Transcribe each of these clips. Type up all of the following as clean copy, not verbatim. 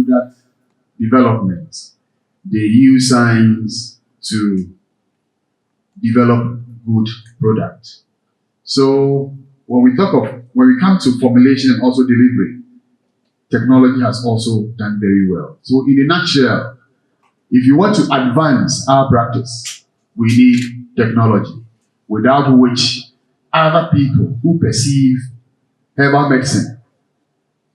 product development. They use science to develop good product. So when we come to formulation and also delivery, technology has also done very well. So in a nutshell, if you want to advance our practice, we need technology, without which other people who perceive herbal medicine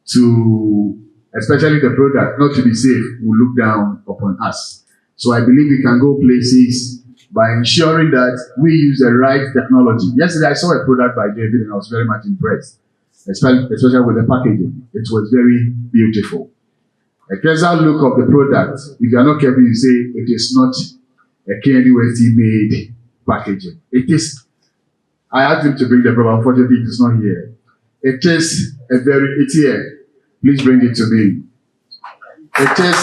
to, especially the product, not to be safe, will look down upon us. So I believe we can go places by ensuring that we use the right technology. Yesterday I saw a product by David and I was very much impressed, especially with the packaging. It was very beautiful. A closer look of the product, if you are not careful, you say it is not a KNUST made packaging. It is. I asked him to bring the product, unfortunately it is not here. It is it's here. Please bring it to me. It is.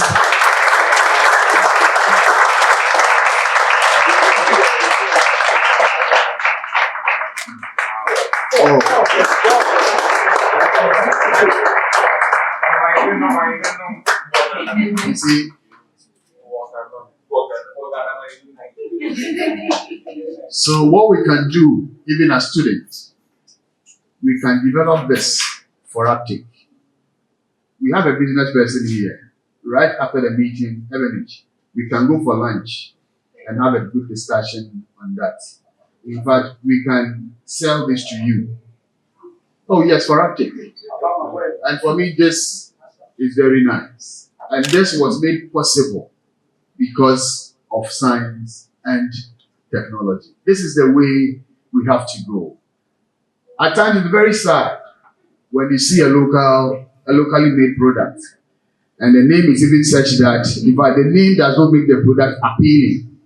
You see, so what we can do, even as students, we can develop this for uptake. We have a business person here. Right after the meeting, Ebenage, we can go for lunch and have a good discussion on that. In fact, we can sell this to you. Oh yes, for uptake. And for me, this is very nice. And this was made possible because of science and technology. This is the way we have to go. At times it's very sad when you see a locally made product and the name is even such that, in fact, the name does not make the product appealing.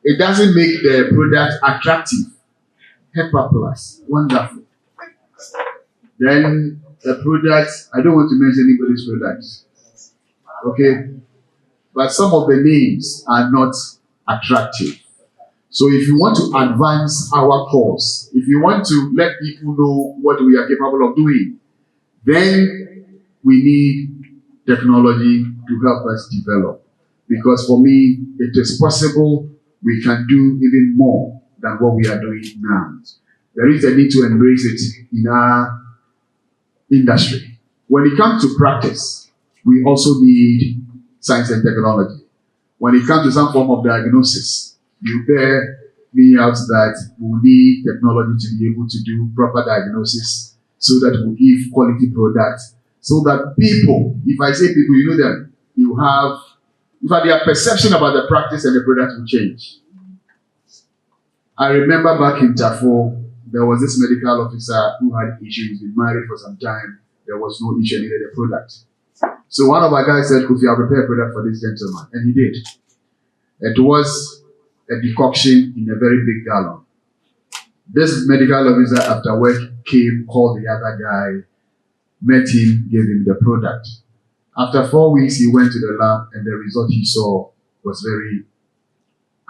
It doesn't make the product attractive. Hepa Plus, wonderful. Then the product, I don't want to mention anybody's products. Okay? But some of the names are not attractive. So if you want to advance our cause, if you want to let people know what we are capable of doing, then we need technology to help us develop. Because for me, it is possible we can do even more than what we are doing now. There is a need to embrace it in our industry. When it comes to practice, we also need science and technology. When it comes to some form of diagnosis, you bear me out that we need technology to be able to do proper diagnosis so that we give quality products, so that people, if I say people, you know them, you have, in fact, their perception about the practice and the product will change. I remember back in Tafo, there was this medical officer who had issues. He's been married for some time. There was no issue, needed a product. So one of our guys said, "Kofi, I'll prepare a product for this gentleman." And he did. It was a decoction in a very big gallon. This medical officer, after work, came, called the other guy, met him, gave him the product. After 4 weeks, he went to the lab, and the result he saw was very,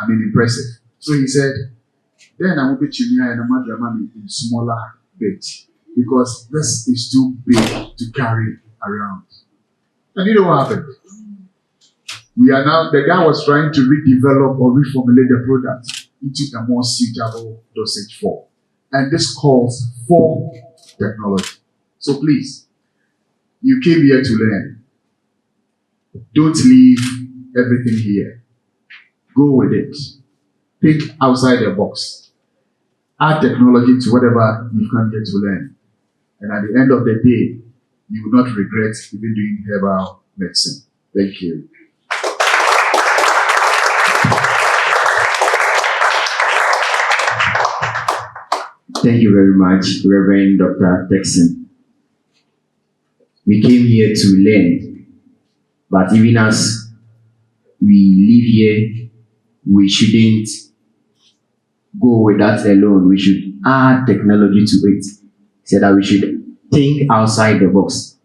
impressive. So he said, then I will be tuning and I'm in smaller bits because this is too big to carry around. And you know what happened? The guy was trying to redevelop or reformulate the product into a more suitable dosage form. And this calls for technology. So please, you came here to learn. Don't leave everything here. Go with it. Think outside the box. Add technology to whatever you come here to learn. And at the end of the day, you will not regret even doing herbal medicine. Thank you. Thank you very much, Reverend Dr. Texan. We came here to learn, but even as we live here, we shouldn't go with that alone. We should add technology to it so that we should think outside the box.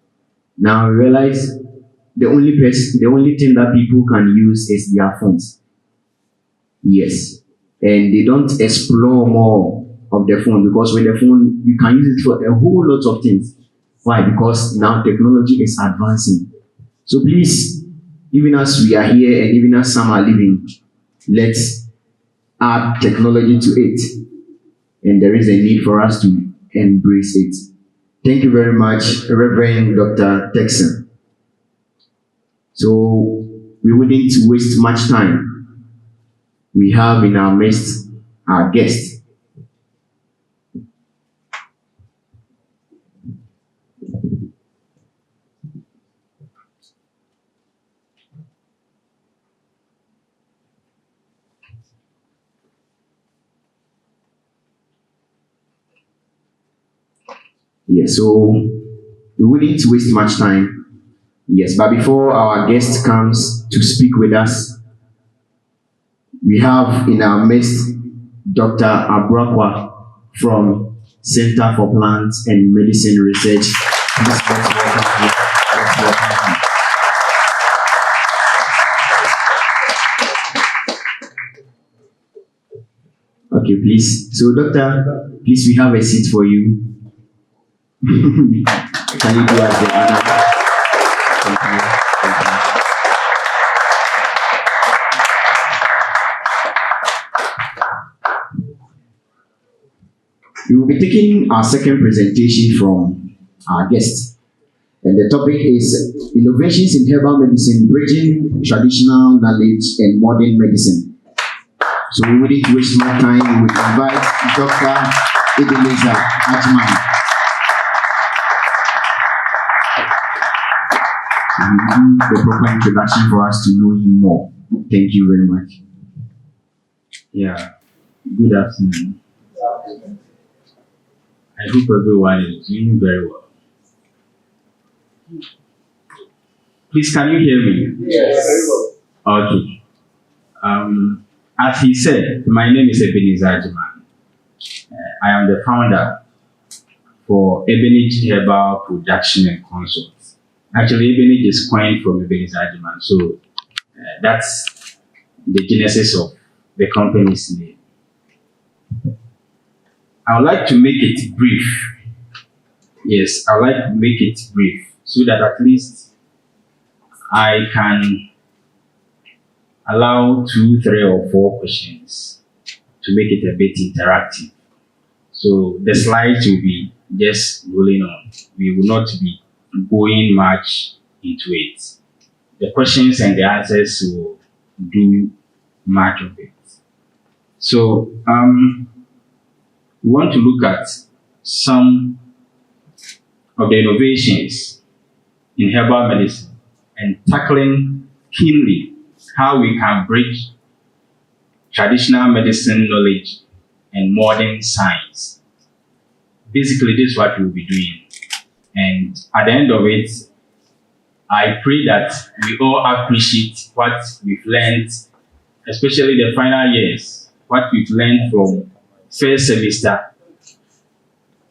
Now we realize the only thing that people can use is their phones. Yes. And they don't explore more of the phone, because with the phone, you can use it for a whole lot of things. Why? Because now technology is advancing. So please, even as we are here and even as some are living, let's add technology to it. And there is a need for us to embrace it. Thank you very much, Reverend Dr. Texan. So we wouldn't waste much time. We have in our midst our guest. Yes, so we wouldn't waste much time. Yes, but before our guest comes to speak with us, we have in our midst Dr. Abrakwa from Center for Plants and Medicine Research. Please let's welcome him. Let's welcome him. Okay, please. So, Doctor, please, we have a seat for you. Can you do us the honor? Thank you. Thank you. We will be taking our second presentation from our guest. And the topic is Innovations in Herbal Medicine, Bridging Traditional Knowledge and Modern Medicine. So we wouldn't waste more time. We would invite Dr. Ebenage Herbal to do the proper introduction for us to know him more. Thank you very much. Yeah, good afternoon. I hope everyone is doing very well. Please, can you hear me? Yes. Okay. As he said, my name is Ebenage Herbal. I am the founder for Ebenage Herbal Production and Consults. Actually, Ebenage is coined from Ebenage Herbal, so that's the genesis of the company's name. I would like to make it brief. Yes, I would like to make it brief so that at least I can allow 2, 3, or 4 questions to make it a bit interactive. So the slides will be just rolling on. We will not be going much into it. The questions and the answers will do much of it. So we want to look at some of the innovations in herbal medicine and tackling keenly how we can bridge traditional medicine knowledge and modern science. Basically, this is what we'll be doing. And at the end of it, I pray that we all appreciate what we've learned, especially the final years, what we've learned from first semester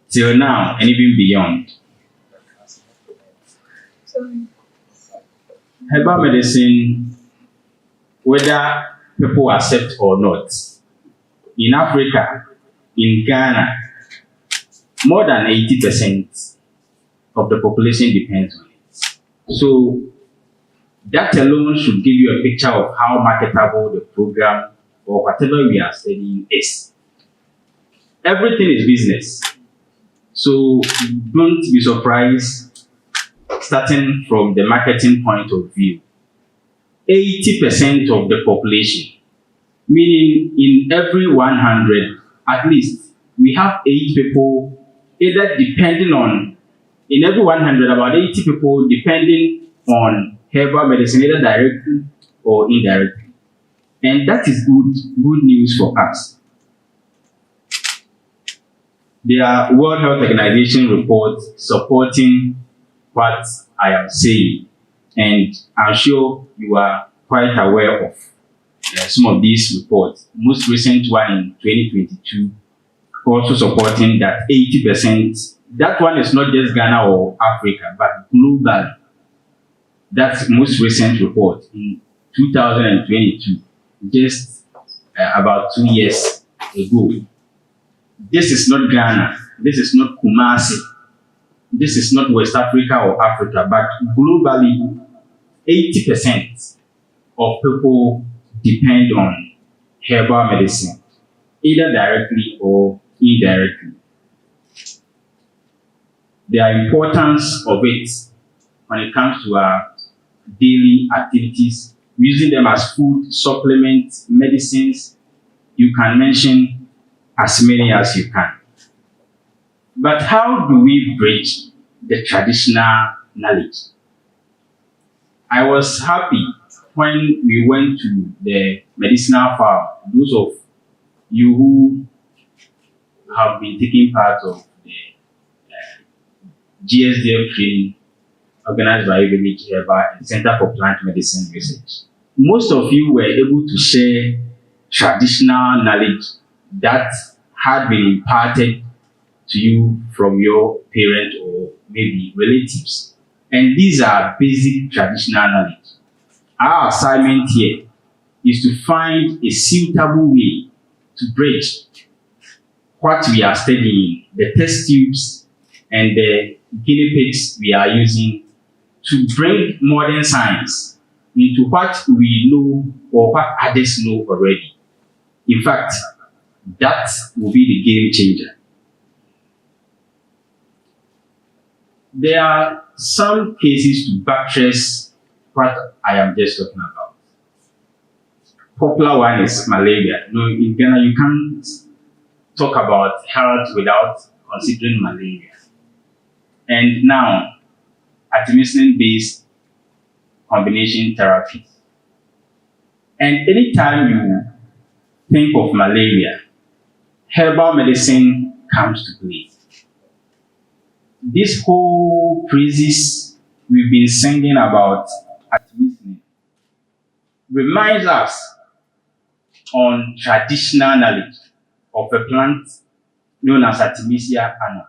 till now and even beyond. Herbal medicine, whether people accept or not, in Africa, in Ghana, more than 80% of the population depends on it. So that alone should give you a picture of how marketable the program or whatever we are studying is. Everything is business. So don't be surprised starting from the marketing point of view. 80% of the population, meaning in every 100, at least, we have 8 people either depending on, in every 100, about 80 people depending on herbal medicine, either directly or indirectly. And that is good news for us. There are World Health Organization reports supporting what I am saying. And I'm sure you are quite aware of some of these reports. Most recent one in 2022 also supporting that 80%. That one is not just Ghana or Africa, but global. That's most recent report in 2022, just about 2 years ago. This is not Ghana. This is not Kumasi. This is not West Africa or Africa, but globally, 80% of people depend on herbal medicine, either directly or indirectly. The importance of it when it comes to our daily activities, using them as food, supplements, medicines, you can mention as many as you can. But how do we bridge the traditional knowledge? I was happy when we went to the medicinal farm. Those of you who have been taking part of the GSDF training organized by Ebenage Herbal and Center for Plant Medicine Research, most of you were able to share traditional knowledge that had been imparted to you from your parent or maybe relatives. And these are basic traditional knowledge. Our assignment here is to find a suitable way to bridge what we are studying, the test tubes and the guinea pigs we are using, to bring modern science into what we know or what others know already. In fact, that will be the game changer. There are some cases to buttress what I am just talking about. Popular one is malaria. No, in Ghana, you can't talk about health without considering malaria. And now, artemisinin-based combination therapy. And anytime you think of malaria, herbal medicine comes to play. This whole praises we've been singing about artemisinin reminds us on traditional knowledge of a plant known as Artemisia annua.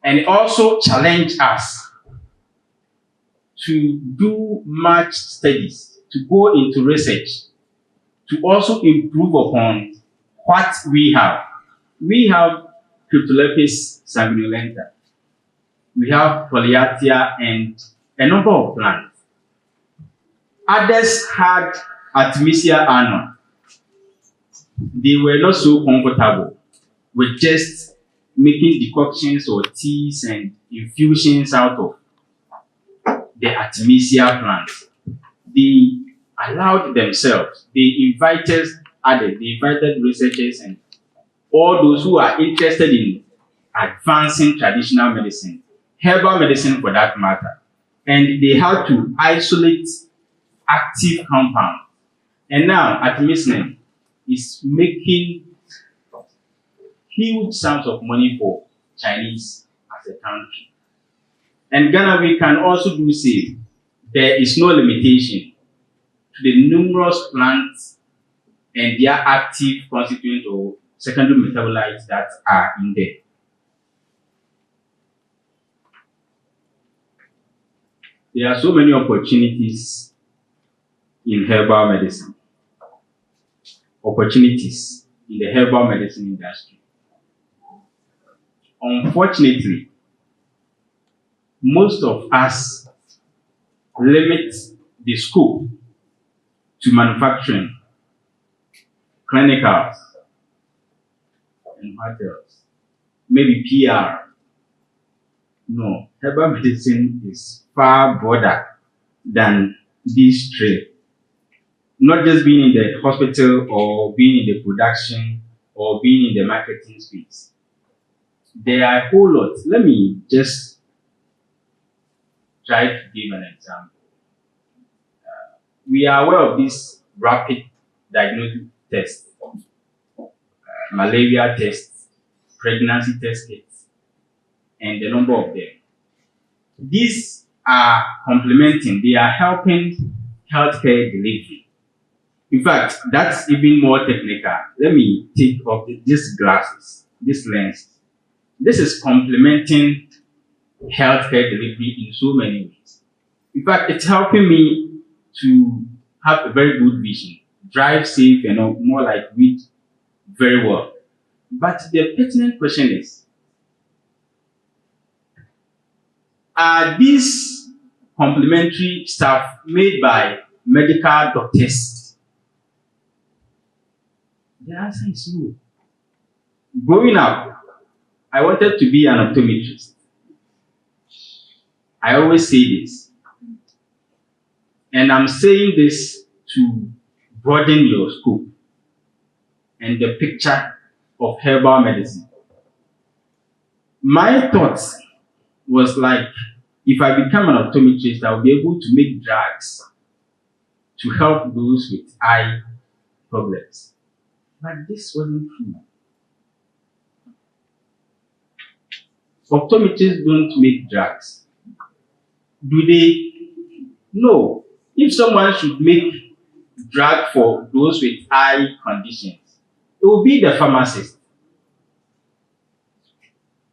And it also challenged us to do much studies, to go into research, to also improve upon what we have. We have Cryptolepis sanguinolenta. We have Polyartia and a number of plants. Others had Artemisia annua. They were not so comfortable with just making decoctions or teas and infusions out of the Artemisia plant. They allowed themselves, they invited others, they invited researchers and all those who are interested in advancing traditional medicine, herbal medicine for that matter. And they had to isolate active compounds. And now artemisinin is making huge sums of money for Chinese as a country. And Ghana, we can also do same. There is no limitation to the numerous plants and their active constituent or secondary metabolites that are in there. There are so many opportunities in herbal medicine. Opportunities in the herbal medicine industry. Unfortunately, most of us limit the scope to manufacturing, clinicals, and what else? Maybe PR. No, herbal medicine is far broader than these three. Not just being in the hospital or being in the production or being in the marketing space. There are a whole lot. Let me just try to give an example. We are aware of this rapid diagnostic test, malaria tests, pregnancy test kits, and the number of them. These are complementing, they are helping healthcare delivery. In fact, that's even more technical. Let me take off these glasses, this lens. This is complementing healthcare delivery in so many ways. In fact, it's helping me to have a very good vision, drive safe and more like read very well. But the pertinent question is, are these complementary stuff made by medical doctors? The answer is no. Growing up, I wanted to be an optometrist. I always say this, and I'm saying this to broaden your scope and the picture of herbal medicine. My thought was like, if I become an optometrist, I'll be able to make drugs to help those with eye problems. But this wasn't true. Optometrists don't make drugs. Do they? No. If someone should make drug for those with eye conditions, it will be the pharmacist.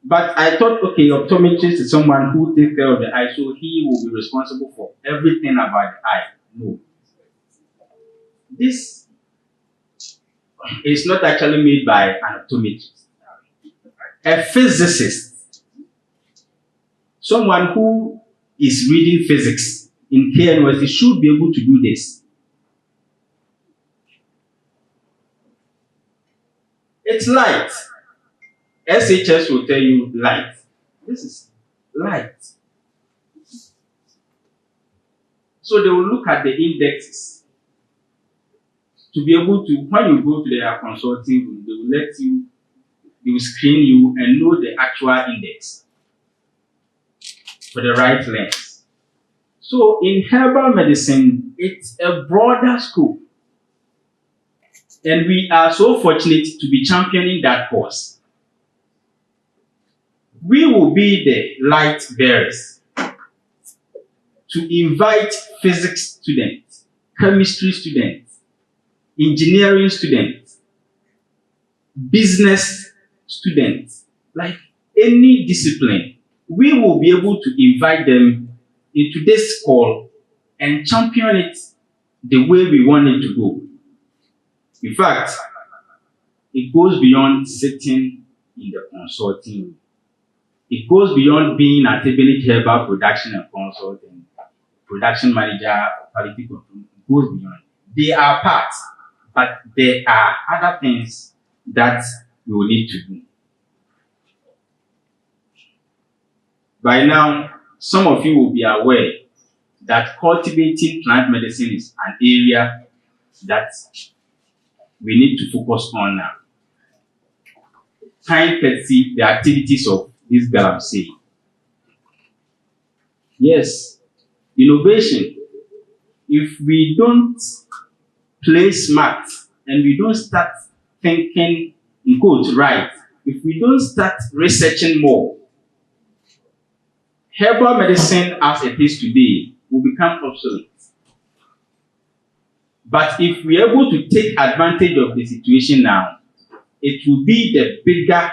But I thought, okay, optometrist is someone who takes care of the eye, so he will be responsible for everything about the eye. No. This is not actually made by an optometrist. A physicist, someone who is reading physics in KNUST should be able to do this. It's light. SHS will tell you light. This is light. So they will look at the indexes to be able to, when you go to their consulting room, they will screen you and know the actual index for the right lens. So in herbal medicine, it's a broader scope. And we are so fortunate to be championing that cause. We will be the light bearers to invite physics students, chemistry students, engineering students, business students, like any discipline. We will be able to invite them into this call and champion it the way we want it to go. In fact, it goes beyond sitting in the consulting room. It goes beyond being at Ebenage Herbal Production and consulting, production manager, quality control. It goes beyond. They are parts, but there are other things that we will need to do. By now, some of you will be aware that cultivating plant medicine is an area that we need to focus on now. Kind courtesy the activities of this girl I'm saying. Yes, innovation. If we don't play smart and we don't start thinking in quotes right, if we don't start researching more, herbal medicine as it is today will become obsolete. But if we are able to take advantage of the situation now, it will be the bigger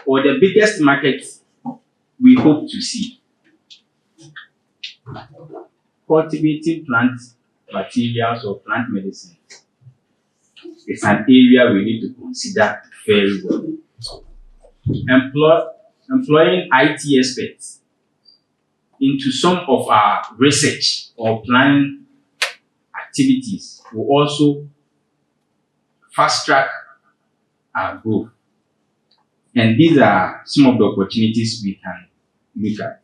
or the biggest market we hope to see. Cultivating plant materials or plant medicine is an area we need to consider very well. Employing IT experts into some of our research or planning activities will also fast track our growth. And these are some of the opportunities we can look at.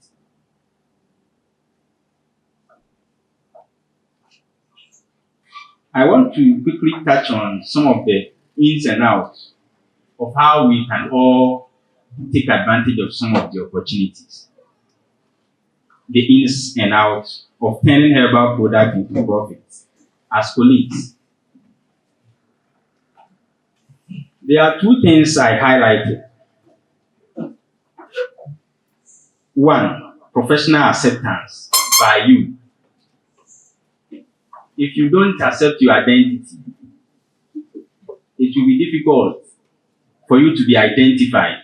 I want to quickly touch on some of the ins and outs of how we can all take advantage of some of the opportunities. The ins and outs of turning herbal products into profits as colleagues. There are two things I highlighted. One, professional acceptance by you. If you don't accept your identity, it will be difficult for you to be identified.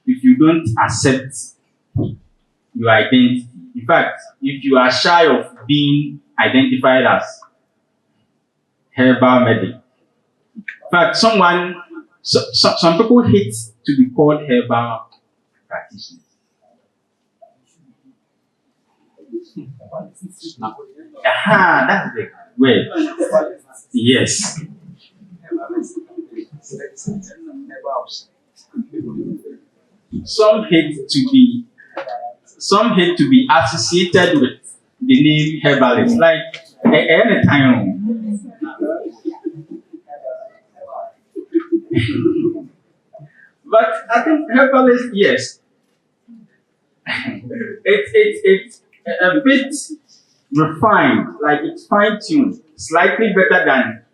If you don't accept your identity, in fact, if you are shy of being identified as herbal medic, in fact, some people hate to be called herbal practitioners. Aha, that's the word. Yes. Some hate to be associated with the name herbalist. Like any time. But I think herbalist, yes. It's a bit refined, like it's fine-tuned, slightly better than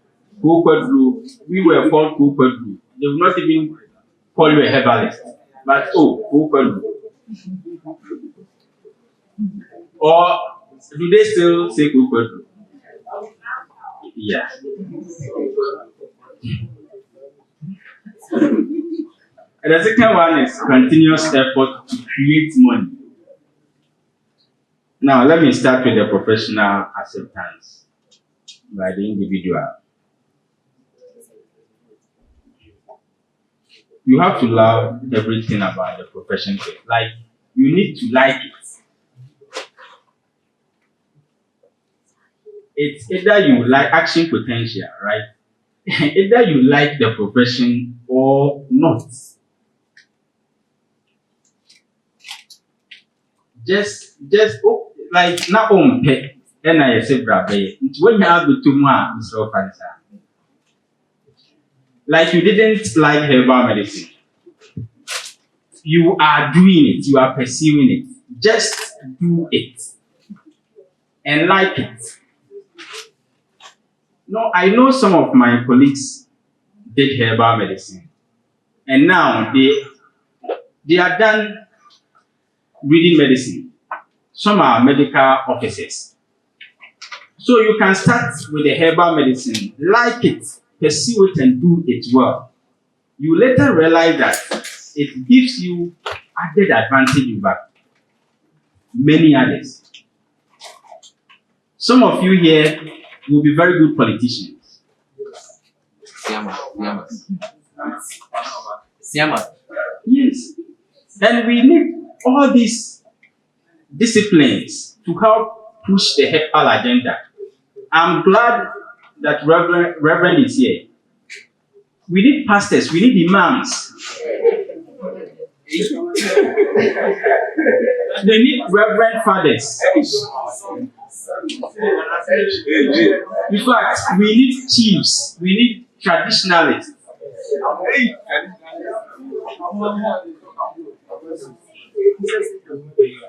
Kukwadru. We were called Kukwadru. They will not even call you a herbalist. But Kukwadru. Or do they still say Kukwadru? Yeah. And the second one is continuous effort to create money. Now, let me start with the professional acceptance by the individual. You have to love everything about the profession. Like, you need to like it. It's either you like action potential, right? Either you like the profession or not. Just like na pet and I say brabe. It's when you have the tumor is so fancy. Like you didn't like herbal medicine. You are doing it, you are pursuing it. Just do it and like it. No, I know some of my colleagues did herbal medicine and now they are done reading medicine. Some are medical officers. So you can start with the herbal medicine, like it, pursue it and do it well. You later realize that it gives you added advantage over many others. Some of you here will be very good politicians. Yes. And we need all these disciplines to help push the herbal agenda. I'm glad that Reverend is here. We need pastors, we need imams. We need reverend fathers. In fact, we need chiefs, we need traditionalists.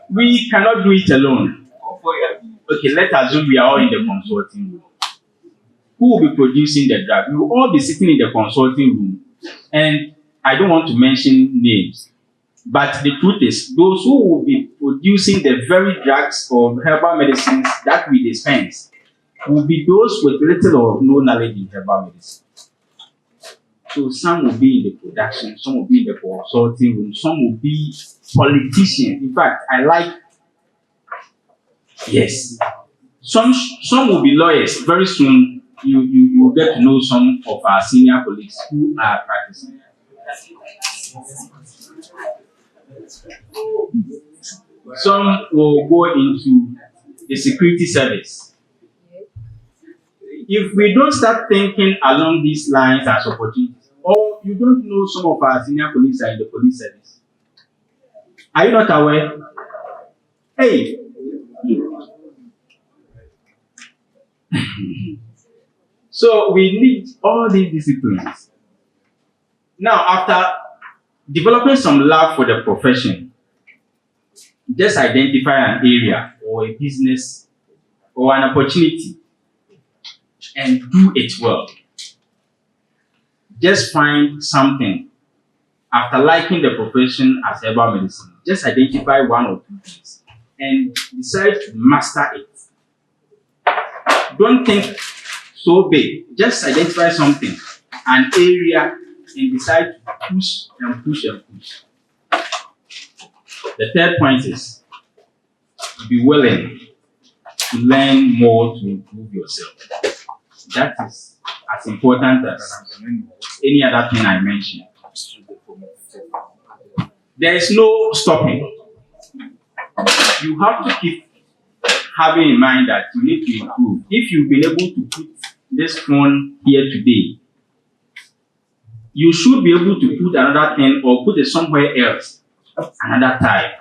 We cannot do it alone. Okay, let's assume we are all in the consulting room. Who will be producing the drug? We will all be sitting in the consulting room. And I don't want to mention names. But the truth is, those who will be producing the very drugs or herbal medicines that we dispense will be those with little or no knowledge in herbal medicine. So some will be in the production, some will be in the consulting room, some will be politicians. In fact, I like, yes, some will be lawyers. Very soon, you will get to know some of our senior colleagues who are practicing. Some will go into the security service. If we don't start thinking along these lines as opportunities, or you don't know some of our senior colleagues are in the police service. Are you not aware? Hey. So we need all these disciplines. Now, after developing some love for the profession, just identify an area or a business or an opportunity and do it well. Just find something. After liking the profession as herbal medicine, just identify one or two things and decide to master it. Don't think so big. Just identify something, an area, and decide to push and push and push. The third point is be willing to learn more to improve yourself. That is as important as any other thing I mentioned. There is no stopping. You have to keep having in mind that you need to improve. If you've been able to put this phone here today, you should be able to put another thing or put it somewhere else another time.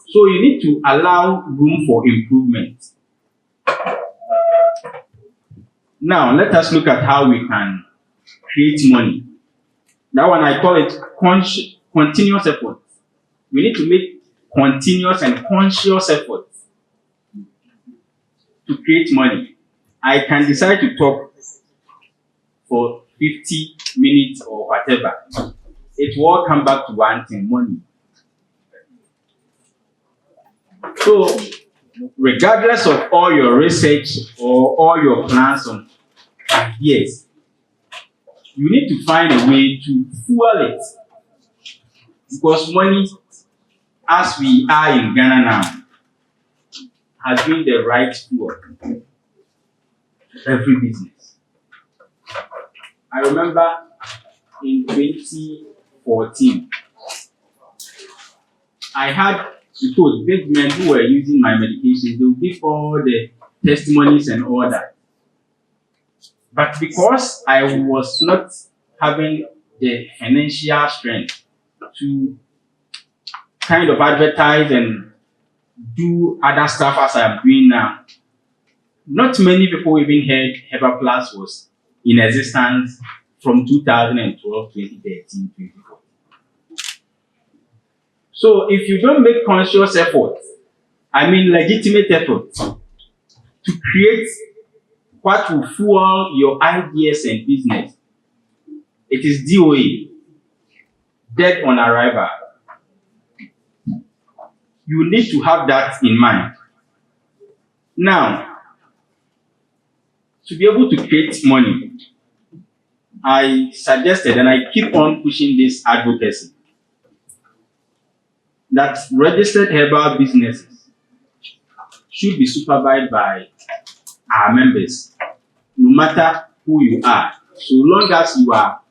So you need to allow room for improvement. Now, let us look at how we can create money. That one I call it continuous effort. We need to make continuous and conscious effort to create money. I can decide to talk for 50 minutes or whatever. It will all come back to one thing: money. So, regardless of all your research or all your plans on ideas, you need to find a way to fuel it. Because money, as we are in Ghana now, has been the right fuel to every business. I remember in 2014, I had suppose big men who were using my medications, they would give all the testimonies and all that. But because I was not having the financial strength to kind of advertise and do other stuff as I'm doing now, not many people even heard Hepa Plus was in existence from 2012, 2013, 2014. So if you don't make conscious effort, I mean legitimate effort, to create what will fuel your ideas and business, it is DOA, dead on arrival. You need to have that in mind. Now, to be able to create money, I suggested and I keep on pushing this advocacy that registered herbal businesses should be supervised by our members, no matter who you are. So long as you are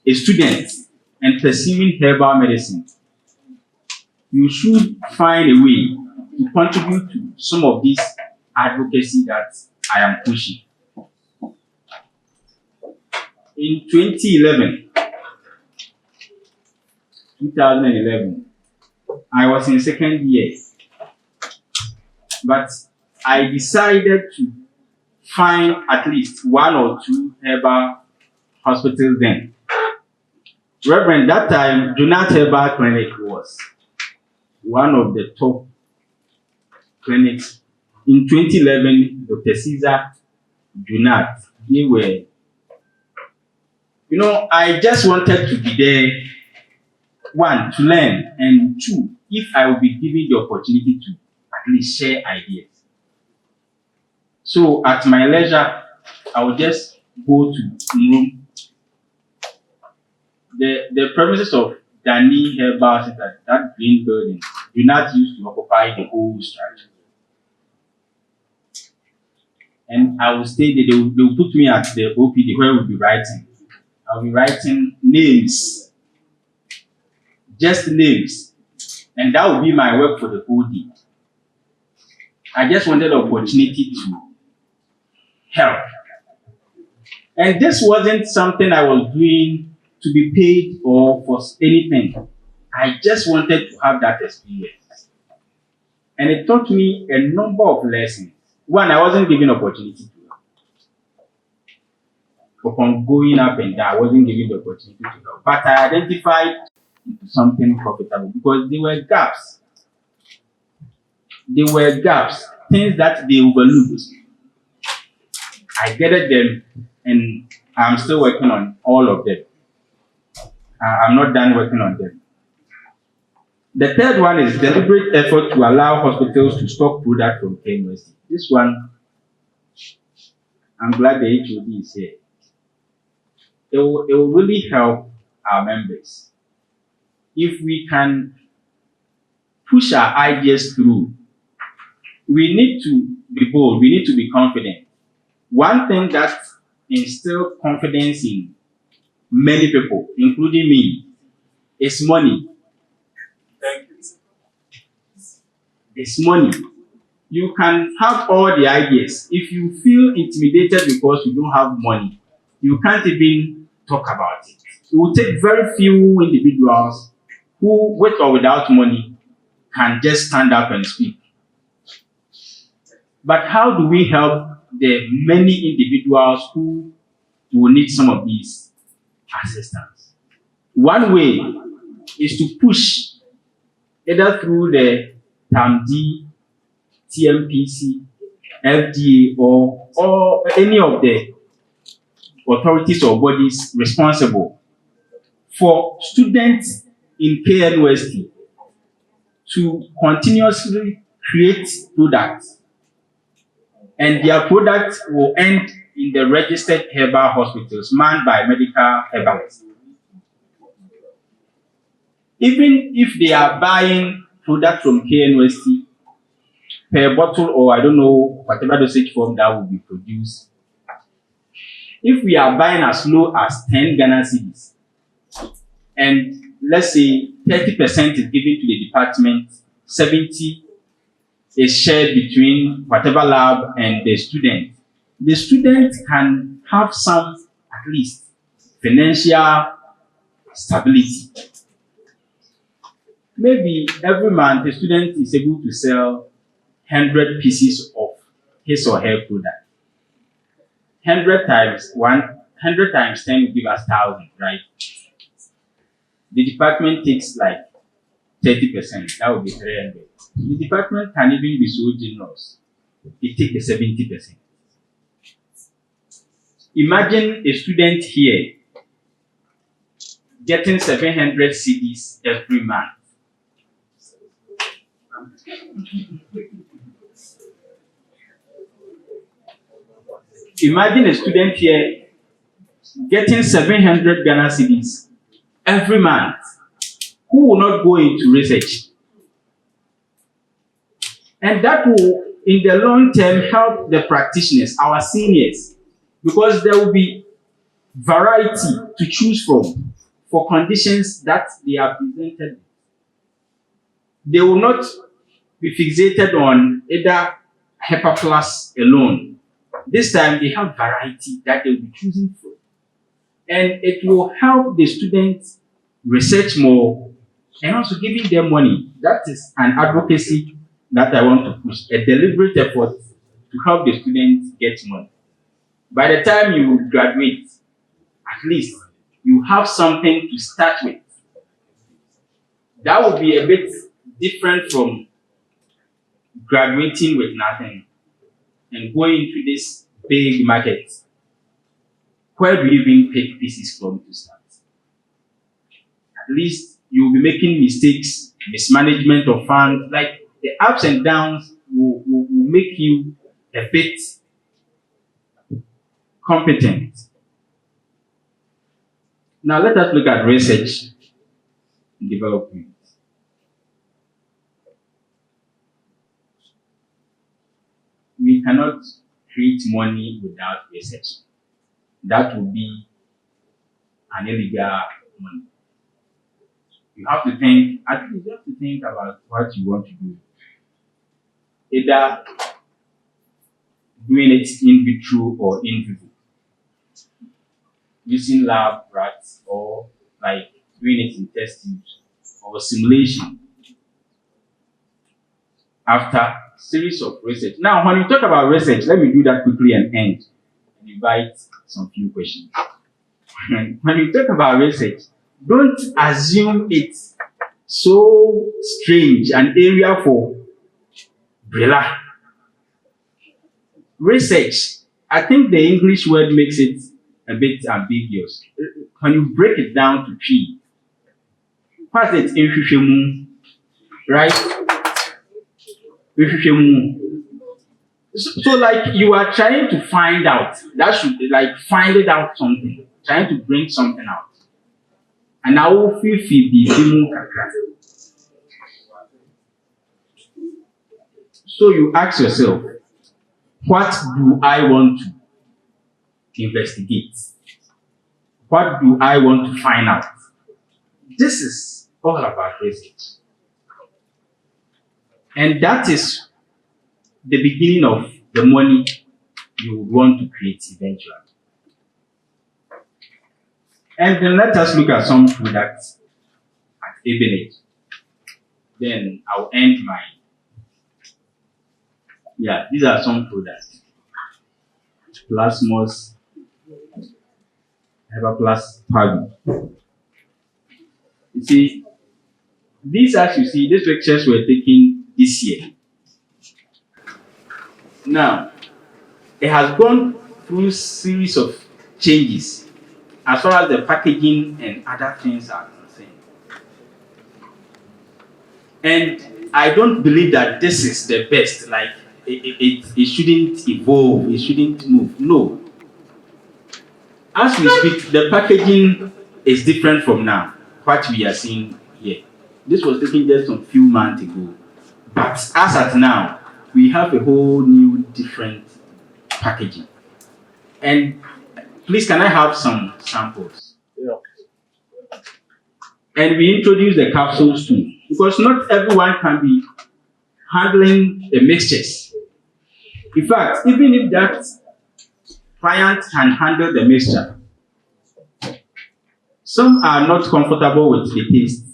a student and pursuing herbal medicine, you should find a way to contribute to some of this advocacy that I am pushing. In 2011, I was in second year, but I decided to find at least one or two herbal hospitals then. Reverend, that time, Junat Herbal Clinic was one of the top clinics. In 2011, Dr. Caesar, Junat, they were, I just wanted to be there, one, to learn, and two, if I will be given the opportunity to at least share ideas. So at my leisure, I will just go to Nkrumah. The premises of Dani Herbal Center, that green building, do not use to occupy the whole structure. And I will stay there. They will put me at the OPD where we'll be writing. I'll be writing names, just names, and that will be my work for the whole day. I just wanted the opportunity to help. And this wasn't something I was doing to be paid or for anything. I just wanted to have that experience. And it taught me a number of lessons. One, I wasn't given opportunity to help. Upon going up and down, I wasn't given the opportunity to help. But I identified something profitable because there were gaps. There were gaps, things that they overlooked. I gathered them and I'm still working on all of them. I'm not done working on them. The third one is deliberate effort to allow hospitals to stock product from KNUST. This one, I'm glad the HOD is here. It will really help our members. If we can push our ideas through, we need to be bold, we need to be confident. One thing that instills confidence in many people, including me, is money. It's money. You can have all the ideas. If you feel intimidated because you don't have money, you can't even talk about it. It will take very few individuals who, with or without money, can just stand up and speak. But how do we help the many individuals who will need some of these assistance? One way is to push either through the TAMD, TMPC, FDA, or any of the authorities or bodies responsible for students in KNUST to continuously create products, and their products will end in the registered herbal hospitals manned by medical herbalists. Even if they are buying products from KNUST per bottle, or I don't know, whatever dosage form that will be produced, if we are buying as low as 10 Ghana cedis, and let's say 30% is given to the department, 70 is shared between whatever lab and the student can have some, at least, financial stability. Maybe every month the student is able to sell 100 pieces of his or her product. 100 times 10 will give us 1,000, right? The department takes like 30%, that would be 300. The department can even be so generous. It takes the 70%. Imagine a student here getting 700 cedis every month. Imagine a student here getting 700 Ghana cedis every month. Who will not go into research? And that will, in the long term, help the practitioners, our seniors, because there will be variety to choose from for conditions that they are presented. They will not be fixated on either Hepa Plus alone. This time they have variety that they will be choosing from. And it will help the students research more and also giving them money. That is an advocacy that I want to push, a deliberate effort to help the students get money. By the time you graduate, at least you have something to start with. That would be a bit different from graduating with nothing and going into this big market. Where do you even pick pieces from to start? At least you will be making mistakes, mismanagement of funds, like the ups and downs will make you a bit competent. Now let us look at research and development. We cannot create money without research. That would be an illegal money. You have to think, at least you have to think about what you want to do. Either doing it in vitro or in vivo. Using lab rats, or like doing it in test tubes, or simulation. After a series of research. Now, when you talk about research, let me do that quickly and end and invite some few questions. When you talk about research, don't assume it's so strange, an area for Brilla. Research, I think the English word makes it a bit ambiguous. When you break it down to P, what's it in right? So like you are trying to find out, that should be like finding out something, trying to bring something out. And I will feel so you ask yourself, what do I want to investigate? What do I want to find out? This is all about research. And that is the beginning of the money you would want to create eventually. And then let us look at some products at Ebenage. Then I'll end my. Yeah, these are some products. Plasmos, Hepa Plus Herbal. You see, these, as you see, these pictures were taken this year. Now, it has gone through a series of changes as far as the packaging and other things are concerned. And I don't believe that this is the best, like it shouldn't evolve, it shouldn't move. No. As we speak, the packaging is different from now, what we are seeing here. This was taken just a few months ago. But as at now, we have a whole new different packaging. And please, can I have some samples? Yeah. And we introduce the capsules too, because not everyone can be handling the mixtures. In fact, even if that client can handle the mixture, some are not comfortable with the taste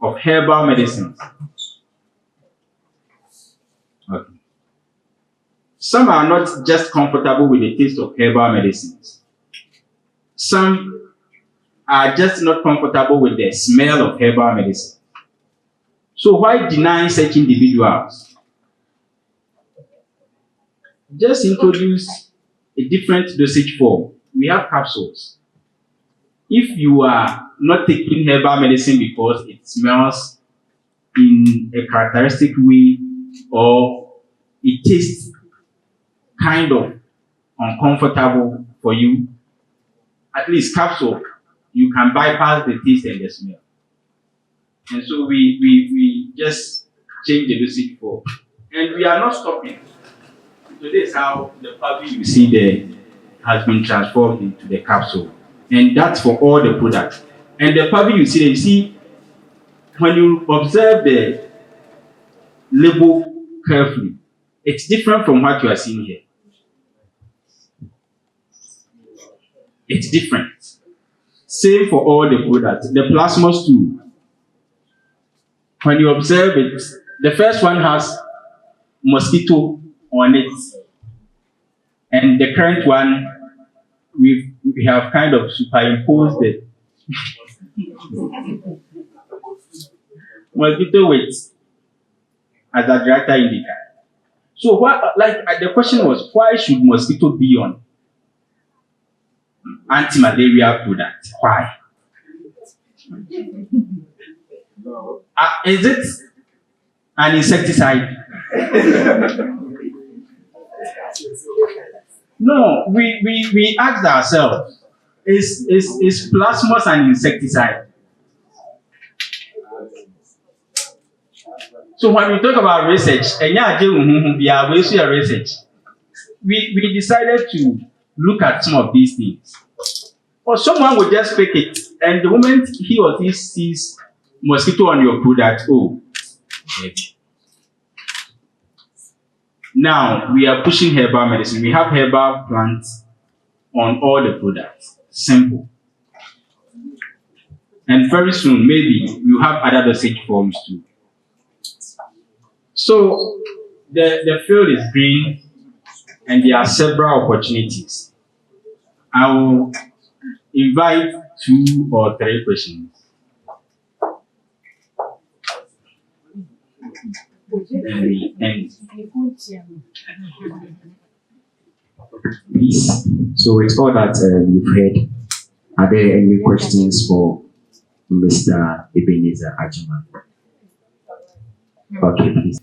of herbal medicines. Okay. Some are not just comfortable with the taste of herbal medicines. Some are just not comfortable with the smell of herbal medicine. So why deny such individuals? Just introduce a different dosage form. We have capsules. If you are not taking herbal medicine because it smells in a characteristic way or it tastes kind of uncomfortable for you, at least capsule, you can bypass the taste and the smell. And so we just change the dosage form. And we are not stopping. So this is how the powder you see there has been transformed into the capsule. And that's for all the products. And the powder you see there, you see, when you observe the label carefully, it's different from what you are seeing here. It's different. Same for all the products. The plasmos too. When you observe it, the first one has mosquito on it. And the current one, we have kind of superimposed it. Mosquito weight as a director indicator. So what, like the question was, why should mosquito be on anti-malaria product? Why? Is it an insecticide? No, we asked ourselves, is plasmos an insecticide? So when we talk about research, we decided to look at some of these things. Or someone would just pick it, and the moment he or she sees mosquito on your product, oh, maybe. Now we are pushing herbal medicine. We have herbal plants on all the products. Simple. And very soon, maybe you have other dosage forms too. So the field is green and there are several opportunities. I will invite 2 or 3 questions. And we end. Please. So with all that you've heard, are there any questions for Mr. Ebenezer Ajiman? Okay, please.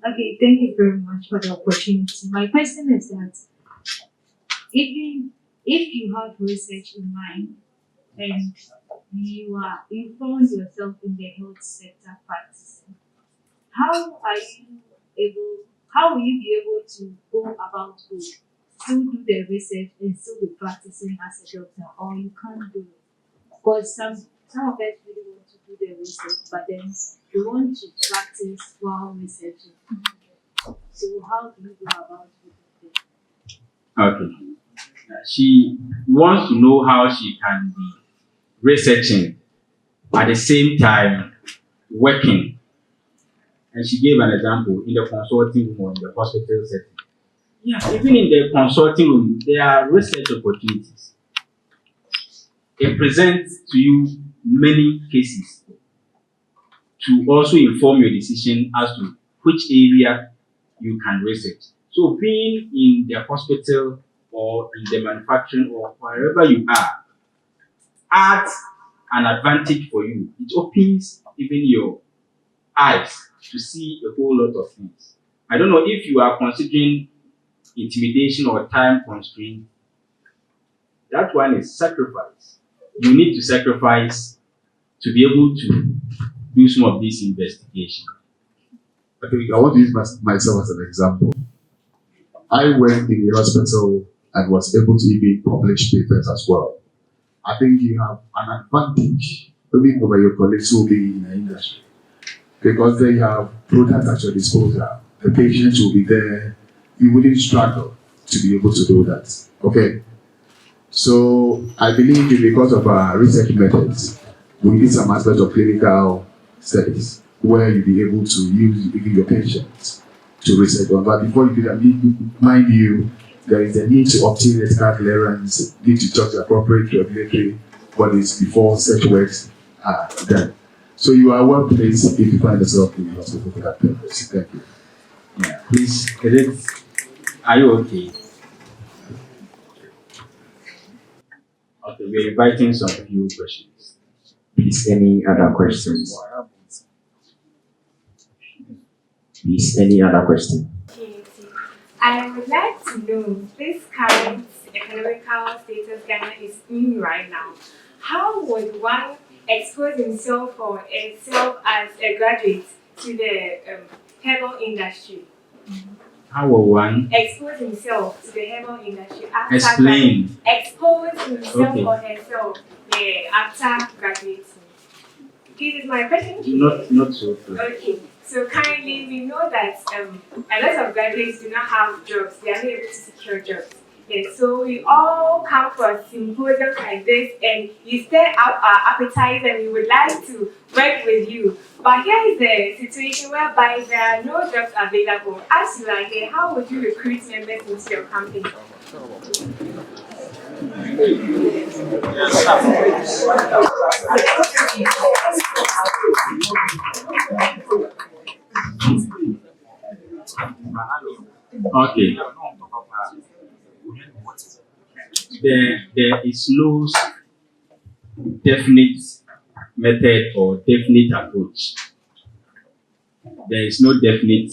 Okay, thank you very much for the opportunity. My question is that even if you have research in mind and you found yourself in the health sector practicing, how will you be able to go about to still do the research and still be practicing as a doctor, or you can't do it? Because some of us really want to do the research, but then we want to practice while researching. So how do you go about it? Okay. She wants to know how she can be researching at the same time working. And she gave an example in the consulting room or in the hospital setting. Yeah, even in the consulting room, there are research opportunities. It presents to you many cases to also inform your decision as to which area you can research. So being in the hospital or in the manufacturing or wherever you are adds an advantage for you. It opens even your eyes to see a whole lot of things. I don't know if you are considering intimidation or time constraint. That one is sacrifice. You need to sacrifice to be able to do some of these investigations. Okay, I want to use myself as an example. I went in the hospital and was able to even publish papers as well. I think you have an advantage maybe over your colleagues who will be in the industry because they have products at your disposal. The patients will be there. You wouldn't struggle to be able to do that. Okay. So I believe because of our research methods, we need some aspect of clinical studies where you'll be able to use even your patients to research on. But before you do that, mind you, there is a need to obtain ethical clearance, need to talk to appropriate regulatory bodies before such works are done. So you are well placed if you find yourself in the hospital for that purpose. Thank you. Yeah, please, are you okay? Okay, we're inviting some few questions. Please, any other questions? Please, any other question? I would like to know this current economical status Ghana is in right now. How would one expose himself or herself as a graduate to the herbal industry? How will one expose himself to the herbal industry after explain? Expose himself Okay. or herself after graduating. This is my question. Not so clear. Okay. So currently we know that a lot of graduates do not have jobs. They are not able to secure jobs. Yes, so we all come for symposiums like this and you stir up our appetite and we would like to work with you. But here is the situation whereby there are no jobs available. As you are here, how would you recruit members into your company? Okay. There is no definite method or definite approach. There is no definite.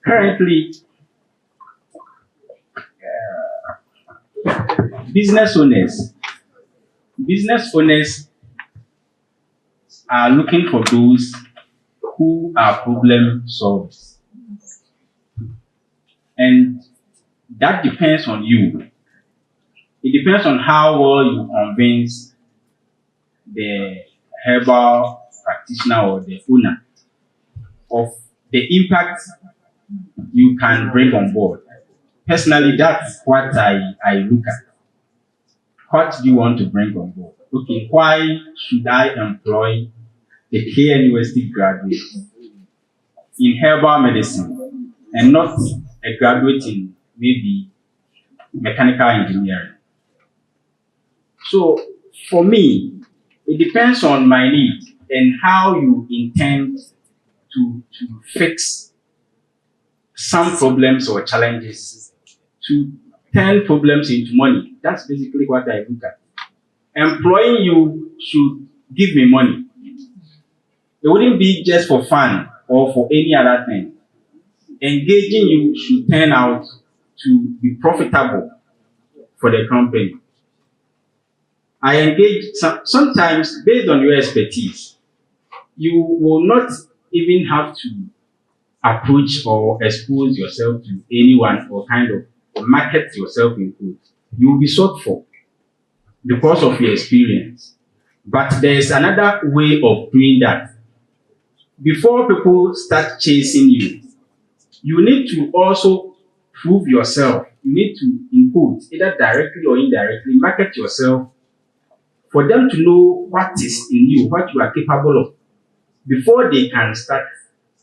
Currently, business owners are looking for those who are problem solvers. And that depends on you. It depends on how well you convince the herbal practitioner or the owner of the impact you can bring on board. Personally, that's what I look at. What do you want to bring on board? Okay, why should I employ a KNUST graduate in herbal medicine and not a graduate in maybe mechanical engineering? So for me, it depends on my need and how you intend to fix some problems or challenges, to turn problems into money. That's basically what I look at. Employing you should give me money. It wouldn't be just for fun or for any other thing. Engaging you should turn out to be profitable for the company. I engage sometimes based on your expertise. You will not even have to approach or expose yourself to anyone or kind of market yourself in food. You will be sought for because of your experience. But there's another way of doing that. Before people start chasing you, you need to also prove yourself. You need to input, either directly or indirectly, market yourself for them to know what is in you, what you are capable of, before they can start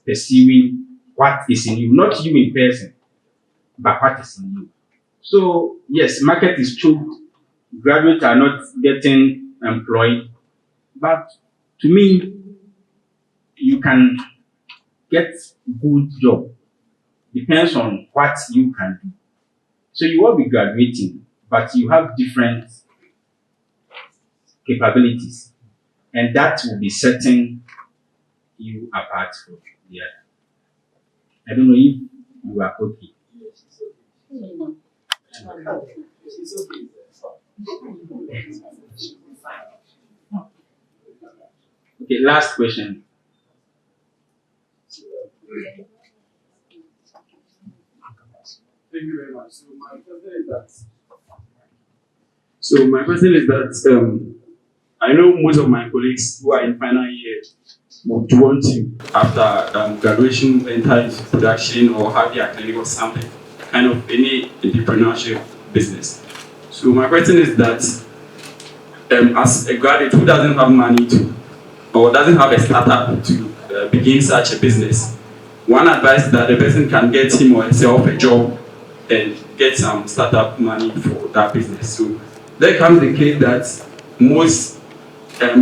perceiving what is in you, not you in person, but what is in you. So, yes, market is choked, graduates are not getting employed, but to me, you can get good job. Depends on what you can do. So you will be graduating, but you have different capabilities, and that will be setting you apart from the other. I don't know if you are okay. Okay, last question. Thank you very much. So my question is that I know most of my colleagues who are in final year would want to, after graduation, enter into production or have their clinic or something, kind of any entrepreneurship business. So my question is that as a graduate who doesn't have money to, or doesn't have a startup to begin such a business, one advice that the person can get him or herself a job and get some startup money for that business. So there comes the case that most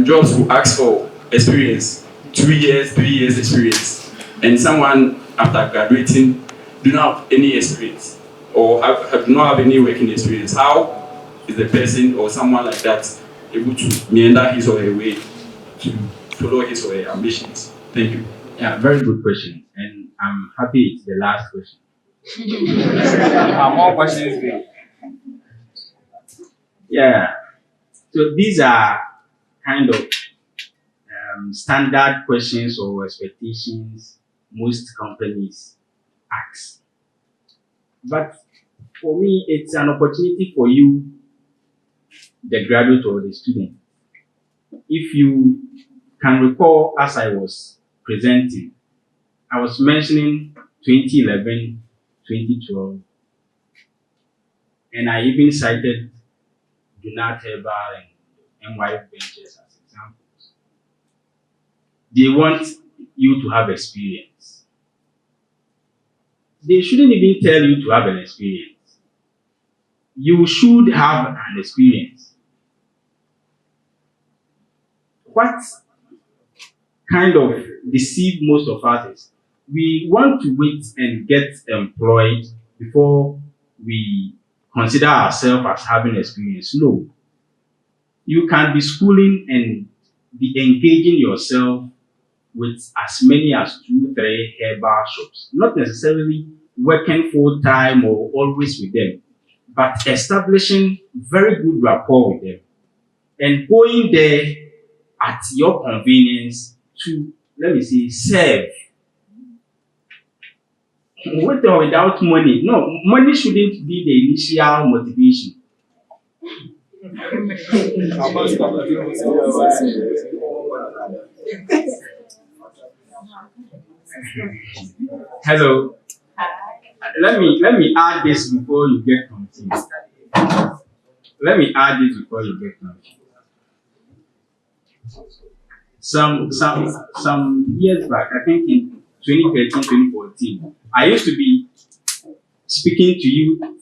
jobs will ask for experience, 2 years, 3 years experience, and someone after graduating do not have any experience or do not have any working experience. How is the person or someone like that able to meander his or her way to follow his or her ambitions? Thank you. Yeah, very good question, and I'm happy it's the last question. More questions there. Yeah, so these are kind of standard questions or expectations most companies ask. But for me, it's an opportunity for you, the graduate or the student. If you can recall, as I was presenting, I was mentioning 2011, 2012, and I even cited Ebenage Herbal and NY Ventures as examples. They want you to have experience. They shouldn't even tell you to have an experience. You should have an experience. What kind of deceive most of us is we want to wait and get employed before we consider ourselves as having experience. No. You can be schooling and be engaging yourself with as many as 2, 3 herbal shops, not necessarily working full time or always with them, but establishing very good rapport with them and going there at your convenience to, let me say, serve. With or without money. No, money shouldn't be the initial motivation. Hello. Let me add this before you get confused. Let me add this before you get confused. Some years back, I think in 2013, 2014, I used to be speaking to you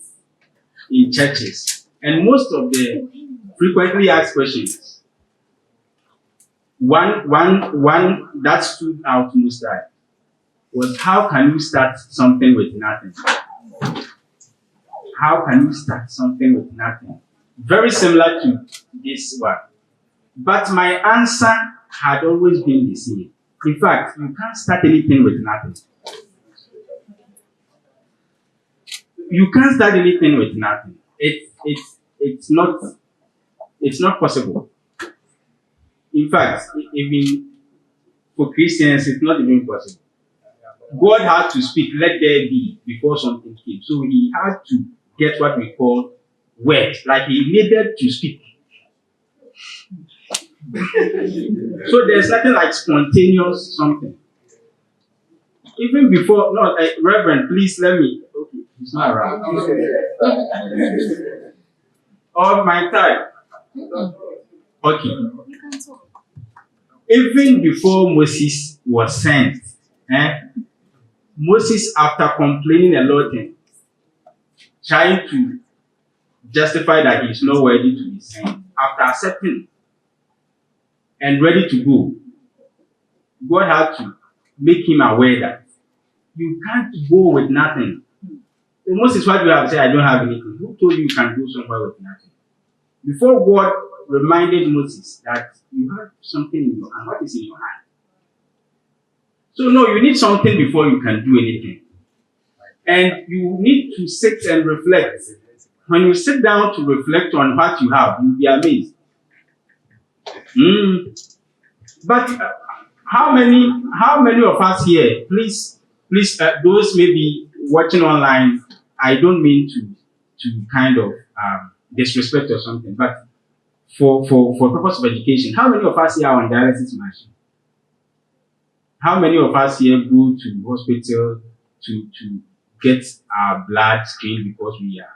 in churches, and most of the frequently asked questions, one that stood out most time was, how can you start something with nothing? How can you start something with nothing? Very similar to this one. But my answer had always been the same. In fact, you can't start anything with nothing. You can't start anything with nothing. It's not possible. In fact, even for Christians, it's not even possible. God had to speak, let there be, before something came. So he had to get what we call word, like he needed to speak. So there's nothing like spontaneous something. Even before, no, Reverend, please let me. Okay, it's not around. Or my time. Okay. Even before Moses was sent, Moses, after complaining a lot and trying to justify that he is not worthy to be sent, after accepting and ready to go, God had to make him aware that you can't go with nothing. So Moses, what do you have to say? I don't have anything. Who told you you can go somewhere with nothing? Before God reminded Moses that you have something in your hand. What is in your hand? So no, you need something before you can do anything. And you need to sit and reflect. When you sit down to reflect on what you have, you'll be amazed. But how many of us here, please, those maybe watching online, I don't mean to kind of disrespect or something, but for purpose of education, how many of us here are on dialysis machine? How many of us here go to hospital to get our blood screened because we are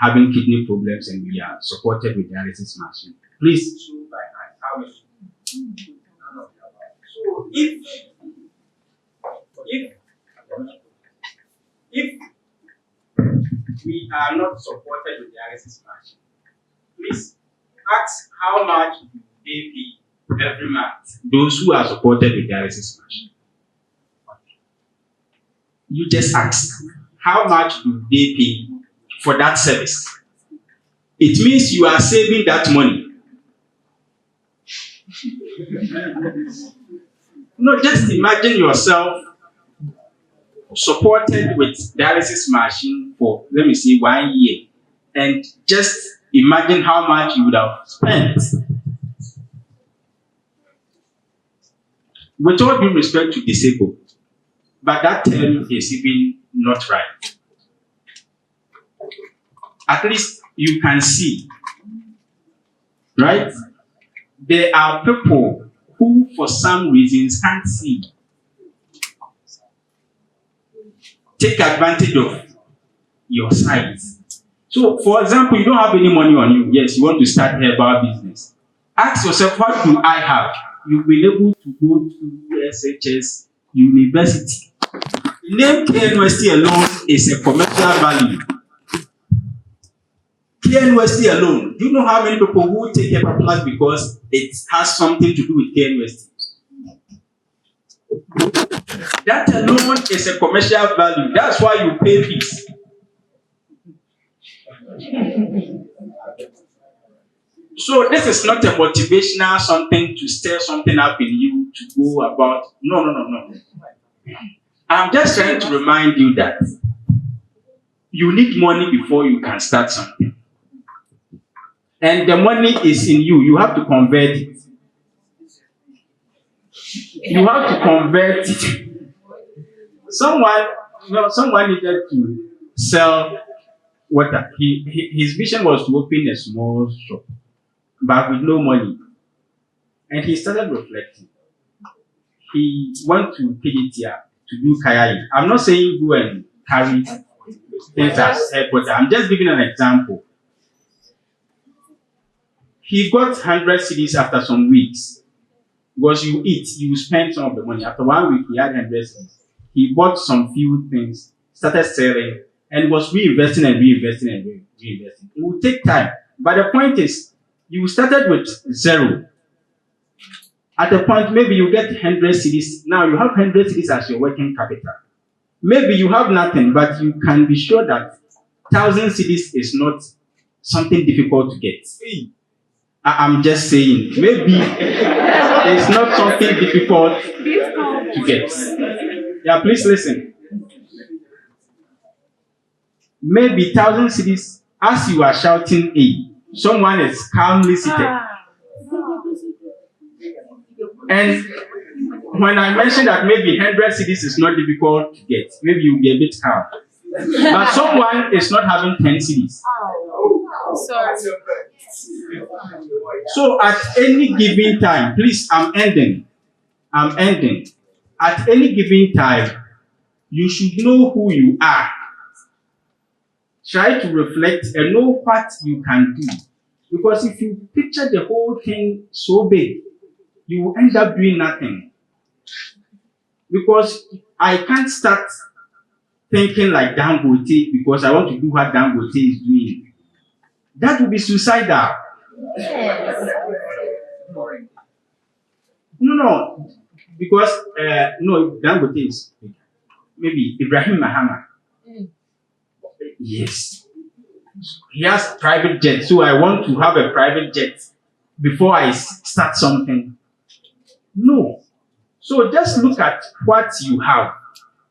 having kidney problems and we are supported with dialysis machine? Please show by hand. How many? So if we are not supported with dialysis machine, please ask how much do they pay every month, those who are supported with dialysis machine. You just ask, how much do they pay for that service? It means you are saving that money. No, just imagine yourself supported with dialysis machine for, let me say, 1 year. And just imagine how much you would have spent. With all due respect to disabled, but that term is even not right. At least you can see, right? There are people who, for some reasons, can't see. Take advantage of your size. So, for example, you don't have any money on you. Yes, you want to start herbal business. Ask yourself, what do I have? You'll be able to go to SHS University. The name KNUST alone is a commercial value. KNUST alone. Do you know how many people who take Hepa Plus because it has something to do with KNUST? That alone is a commercial value. That's why you pay fees. So this is not a motivational something to stir something up in you to go about. No. I'm just trying to remind you that you need money before you can start something. And the money is in you. You have to convert it. You have to convert it. Someone needed to sell water. His vision was to open a small shop, but with no money. And he started reflecting. He went to Pigitia to do kayaking. I'm not saying go and carry things as headquarters. I'm just giving an example. He got 100 cedis after some weeks. Because you eat, you spend some of the money. After 1 week, he had 100 cedis. He bought some few things, started selling, and was reinvesting. It will take time. But the point is, you started with zero. At a point, maybe you get 100 cedis. Now you have 100 cedis as your working capital. Maybe you have nothing, but you can be sure that 1,000 cedis is not something difficult to get. I'm just saying, maybe it's not something difficult to get. Yeah, please listen. Maybe 1,000 cedis, as you are shouting A, someone is calmly seated. And when I mentioned that maybe 100 cedis is not difficult to get, maybe you'll be a bit calm. But someone is not having 10 cedis. Sorry. So at any given time, please, I'm ending. At any given time, you should know who you are. Try to reflect and know what you can do. Because if you picture the whole thing so big, you will end up doing nothing. Because I can't start thinking like Dangote because I want to do what Dangote is doing. That would be suicidal. No, because no, Dangote is maybe Ibrahim Mahama. Yes, he has private jet, so I want to have a private jet before I start something. No, so just look at what you have.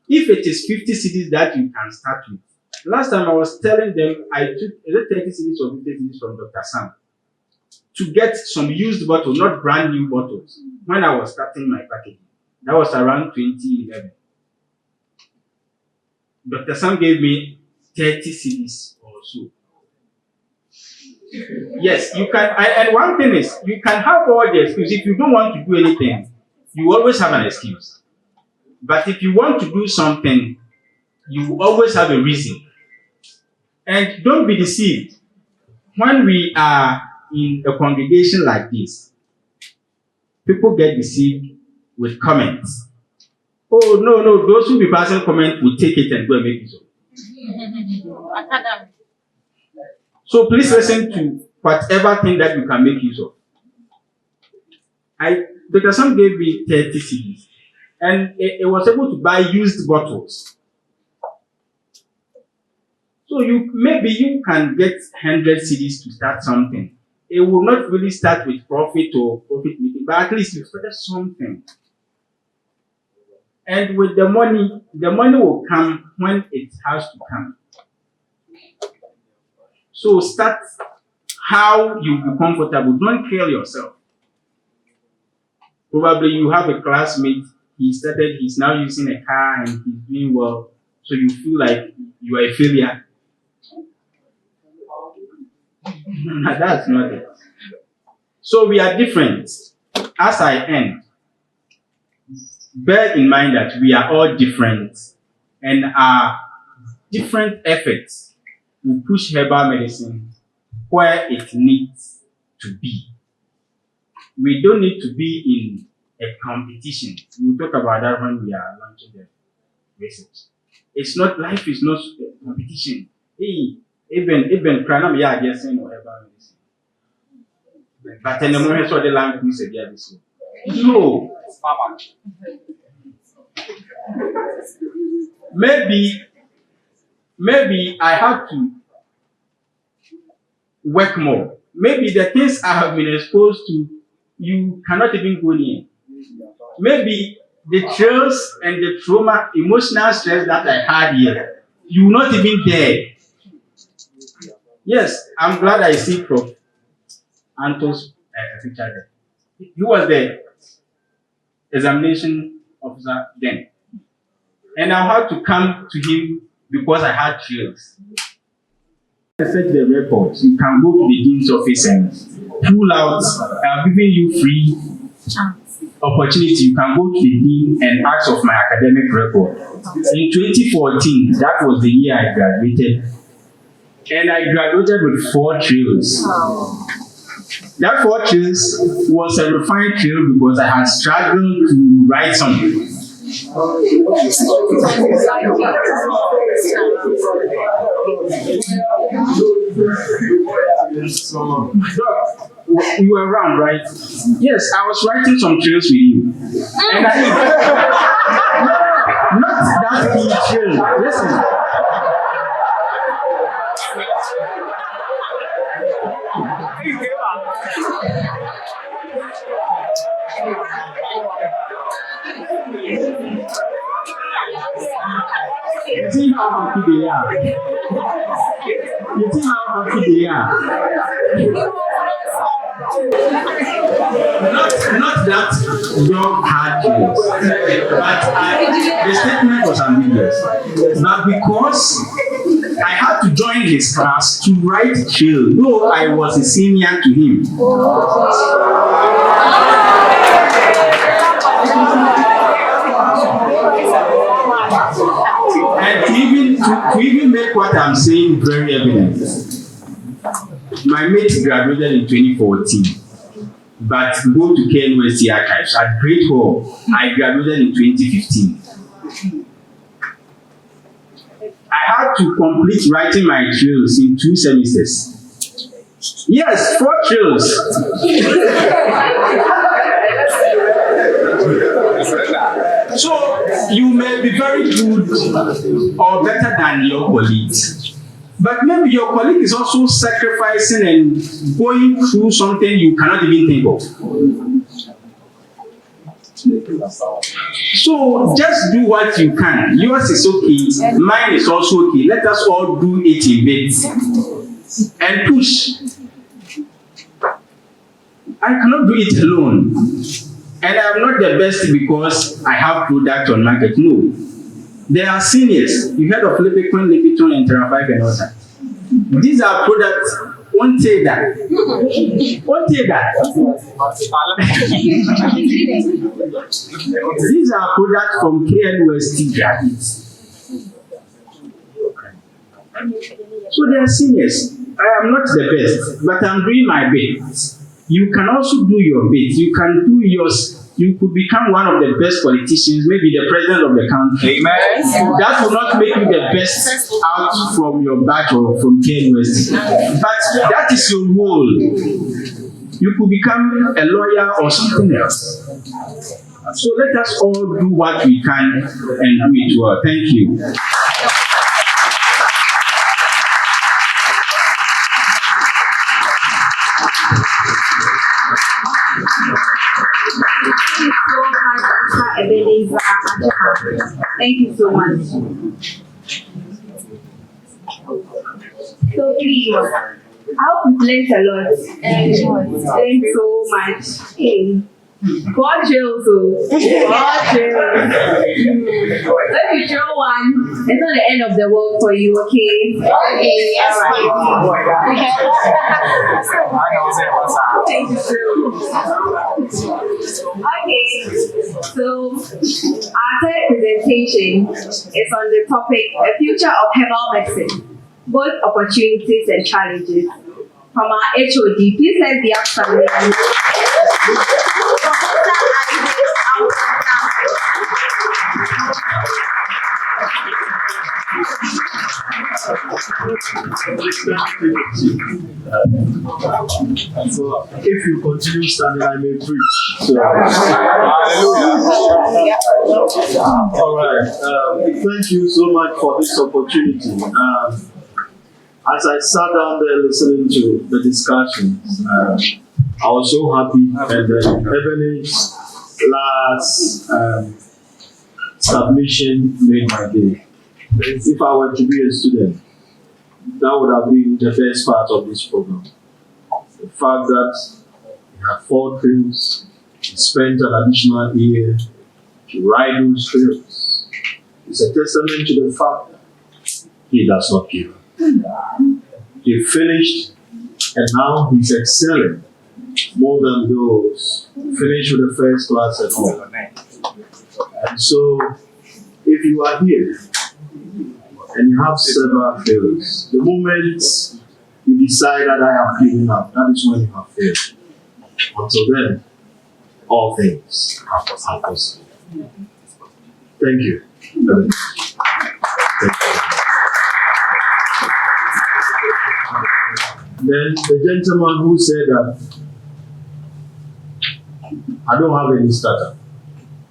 If it is 50 cities that you can start with. Last time I was telling them I took 30 cities or 50 cities from Dr. Sam to get some used bottles, not brand new bottles. When I was starting my packaging, that was around 2011. Dr. Sam gave me 30 cities or so. Yes, you can. And one thing is, you can have all the excuse. If you don't want to do anything, you always have an excuse. But if you want to do something, you always have a reason. And don't be deceived. When we are in a congregation like this, people get deceived with comments. Oh, no, those who be passing comment will take it and go and make it so. So please listen to whatever thing that you can make use of. Dr. Sam gave me 30 CDs, and it was able to buy used bottles. So maybe you can get 100 CDs to start something. It will not really start with profit or profit making, but at least you started something. And with the money will come when it has to come. So start how you be comfortable. Don't kill yourself. Probably you have a classmate, he's now using a car and he's doing well, so you feel like you are a failure. No, that's not it. So we are different. As I end, bear in mind that we are all different, and our different efforts will push herbal medicine where it needs to be. We don't need to be in a competition. We'll talk about that when we are launching the research. Life is not a competition. Hey, even Kranam ya guessing or herbal medicine. But in the moment so the language said yeah this. No. Maybe I have to work more. Maybe the things I have been exposed to, you cannot even go near. Maybe the trails and the trauma, emotional stress that I had here, you will not even dare. Yes, I'm glad I see Prof. Anto's picture there. He was the examination officer then. And I had to come to him because I had chills. I set the records. You can go to the dean's office and pull out. I've given you free opportunity. You can go to the dean and ask of my academic record. In 2014, that was the year I graduated. And I graduated with 4 trails. That 4 trails was a refined trail because I had struggled to write something. You were around, right? Yes, I was writing some trails with you. And I not that big trail. Listen. You see how happy they are. You see how happy they are. Not that dog had dreams, but the statement was ambiguous. But because I had to join his class to write drill, though I was a senior to him. And to even make what I'm saying very evident, my mate graduated in 2014, but go to KNUST archives at Great Hall. I graduated in 2015. I had to complete writing my drills in 2 semesters. Yes, 4 drills. So you may be very good or better than your colleagues, but maybe your colleague is also sacrificing and going through something you cannot even think of. So just do what you can. Yours is okay, mine is also okay. Let us all do it in bits and push. I cannot do it alone. And I'm not the best because I have product on market. No. There are seniors. You heard of Lipiquin, Lipiton, and Terra5 and all that. These are products. Won't say that. Won't say that. These are products from KNUST graduates. So they are seniors. I am not the best, but I'm doing my best. You can also do your bit. You can do yours. You could become one of the best politicians, maybe the president of the country. Amen. That will not make you the best out from your batch or from KNUST. But that is your role. You could become a lawyer or something else. So let us all do what we can and do it well. Thank you. Thank you so much. So please, I hope we've learned a lot. Thank so much. God drills, God drills. If you drill one, it's not the end of the world for you, okay? Okay, alright. Thank you so much. Okay, so our third presentation is on the topic, the future of herbal medicine, both opportunities and challenges. From our HOD, please let's be absolutely. So if you continue standing, I may preach. So, hallelujah. All right. Thank you so much for this opportunity. As I sat down there listening to the discussions, I was so happy. And then Ebenage's last submission made my day. If I were to be a student, that would have been the best part of this program. The fact that he had 4 films, he spent an additional year to write those films. It's a testament to the fact that he does not give up. He finished, and now he's excelling more than those finished with the first class at home. And so, if you are here and you have several failures, the moment you decide that I have given up, that is when you have failed. Until then, all things are possible. Thank you. Thank you. Then the gentleman who said that I don't have any startup,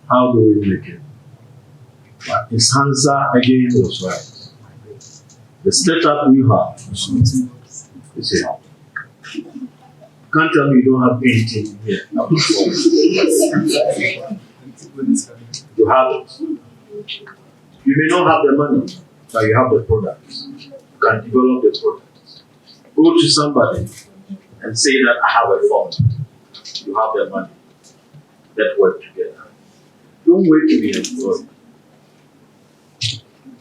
how do we make it? But his answer again was right. The startup we have is here. Can't tell me you don't have anything here. You have it. You may not have the money, but you have the products. You can develop the products. Go to somebody and say that I have a fund. You have the money. Let's work together. Don't wait to be employed.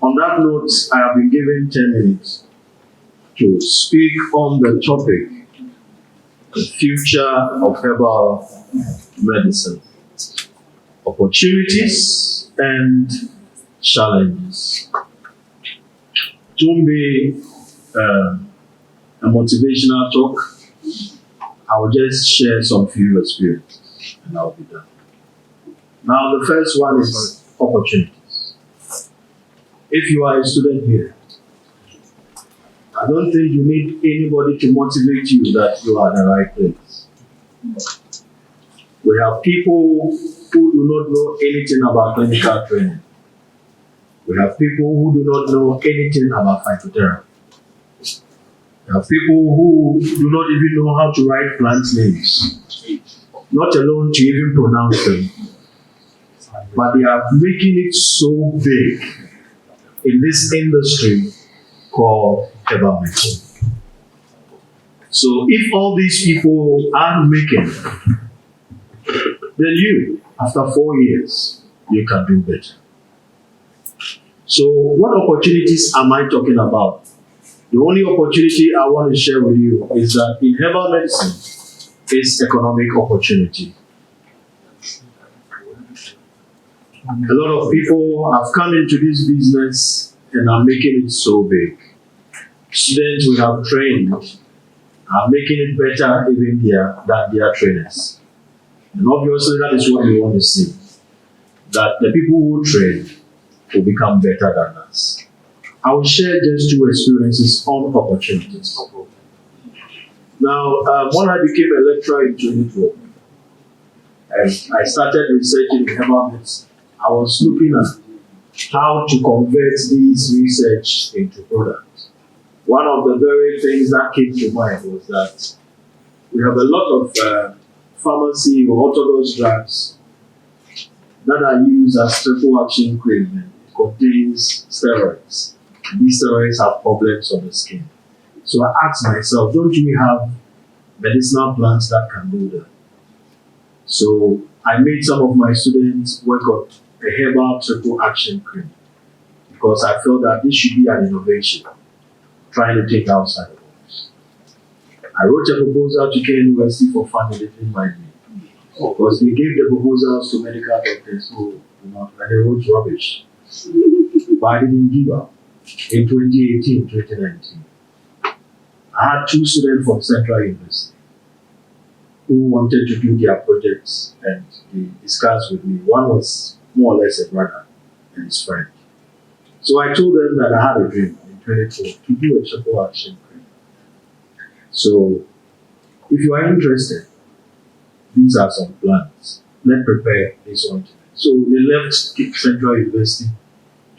On that note, I have been given 10 minutes to speak on the topic, the future of herbal medicine, opportunities and challenges. It won't be a motivational talk. I will just share some few experiences and I'll be done. Now, the first one is opportunities. If you are a student here, I don't think you need anybody to motivate you that you are in the right place. We have people who do not know anything about clinical training. We have people who do not know anything about phytotherapy. We have people who do not even know how to write plant names, not alone to even pronounce them. But they are making it so big in this industry called herbal medicine. So if all these people are making, then you, after 4 years, you can do better. So what opportunities am I talking about? The only opportunity I want to share with you is that in herbal medicine is economic opportunity. A lot of people have come into this business and are making it so big. Students we have trained are making it better even than their trainers. And obviously that is what we want to see. That the people who train will become better than us. I will share just 2 experiences on opportunities. Now, when I became a lecturer in 2012, and I started researching in herbal medicine, I was looking at how to convert this research into products. One of the very things that came to mind was that we have a lot of pharmacy or orthodox drugs that are used as triple action cream and it contains steroids. These steroids have problems on the skin. So I asked myself, don't we have medicinal plants that can do that? So I made some of my students work on a herbal triple action cream because I felt that this should be an innovation, trying to think outside the box. I wrote a proposal to KNUST for funding, they didn't mind me. Because they gave the proposals to medical doctors who, and they wrote rubbish. But I didn't give up. In 2018, 2019, I had 2 students from Central University who wanted to do their projects and they discussed with me. One was more or less a brother and his friend. So I told them that I had a dream in 2012 to do a triple action cream. So if you are interested, these are some plans. Let's prepare this ointment. So they left Central University,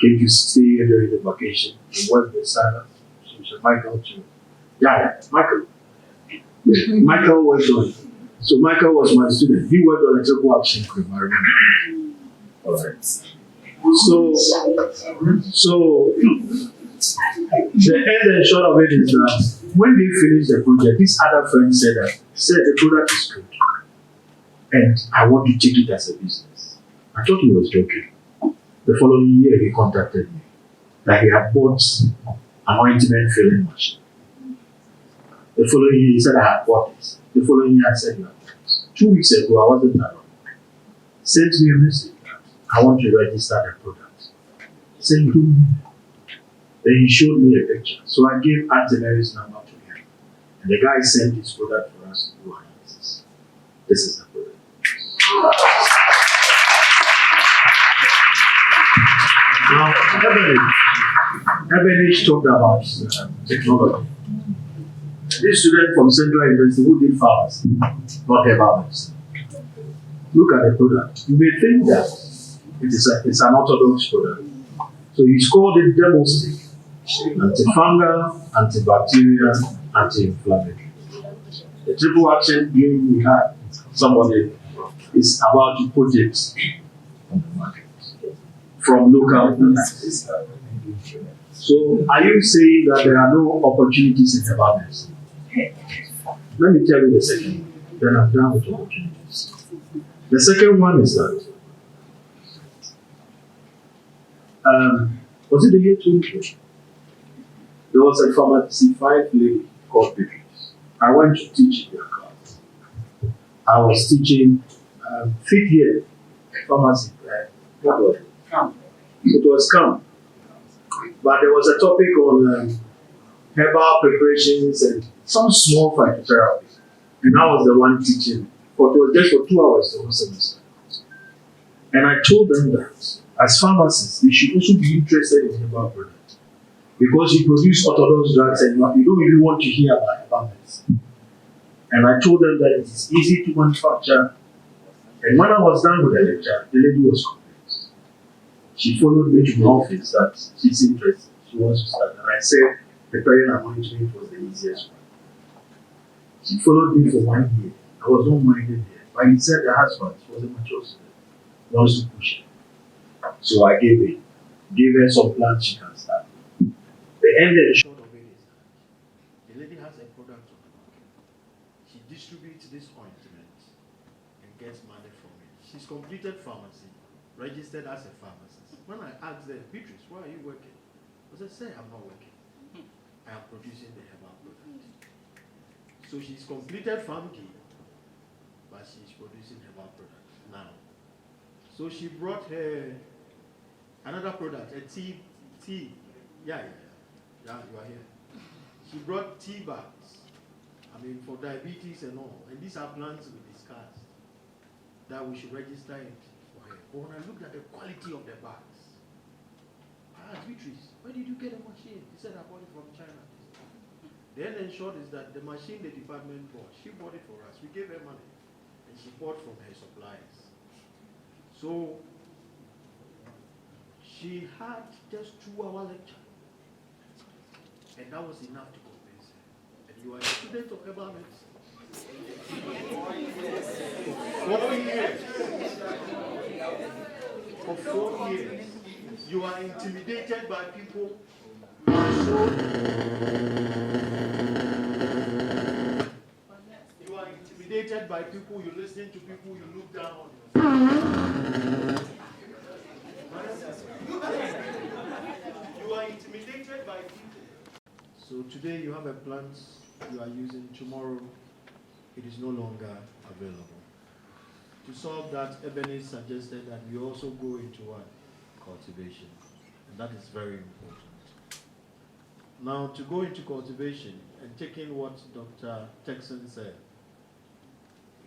came to stay here during the vacation, and worked with Sarah. So Michael too. Michael. Yeah, Michael worked on it. So Michael was my student. He worked on a triple action cream, I remember. All right. So the end and short of it is that when they finished the project, this other friend said the product is good. And I want to take it as a business. I thought he was joking. The following year, he contacted me that he had bought an ointment filling machine. The following year, he said, I had bought this. The following year, I said, you have bought this. 2 weeks ago, I wasn't around. Sent me a message that I want to register the product. Said, do me. Then he showed me a picture. So I gave Auntie Mary's number to him. And the guy sent his product for us to do analysis. This is the product. Now, Ebenage talked about technology. This student from Central University who did pharmacy, not herbal medicine. Look at the product. You may think that it's an orthodox product. So he's called it Demostick. Antifungal, antibacterial, anti-inflammatory. The triple action cream we had, somebody is about to put it on the market from local plants. So are you saying that there are no opportunities in herbal medicine? Let me tell you the second one, then I'm done with opportunities. The second one is that Was it the year 2020? There was a Pharmacy 5 lady called Beatrice. I went to teach in their class. I was teaching 5th year pharmacy. What was it? It was camp. But there was a topic on herbal preparations and some small phytotherapy. And I was the one teaching. But it was just for 2 hours the whole semester. And I told them that as pharmacists, they should also be interested in herbal products. Because you produce orthodox drugs and you don't really want to hear about herbal medicine. And I told them that it is easy to manufacture. And when I was done with the lecture, the lady was convinced. She followed me to my office that she's interested. She wants to start. And I said preparing an ointment was the easiest one. She followed me for 1 year. I was not minded there. But he said the husband, she was a mature student, wants to push it. So I gave her some plans she can start. The end and short of it is that the lady has a product on the market. She distributes this ointment and gets money from it. She's completed pharmacy, registered as a pharmacist. When I asked her, Beatrice, why are you working? I said, I'm not working. I am producing the herbal product. So she's completed pharmacy, but she's producing herbal products now. So she brought her another product, a tea. Yeah, you are here. She brought tea bags, for diabetes and all. And these are plants we discussed that we should register it for her. But when I looked at the quality of the bags, I asked Beatrice, where did you get a machine? He said, I bought it from China. The end and short is that the machine the department bought, she bought it for us. We gave her money, and she bought from her suppliers. So she had just 2-hour lecture. And that was enough to convince her. And you are a student of herbal medicine. For 4 years. You are intimidated by people. You are intimidated by people, you listen to people, you look down on yourself. You are intimidated by people. So today you have a plant you are using, tomorrow it is no longer available. To solve that, Ebenage suggested that we also go into what? Cultivation. And that is very important. Now, to go into cultivation and taking what Dr. Texan said,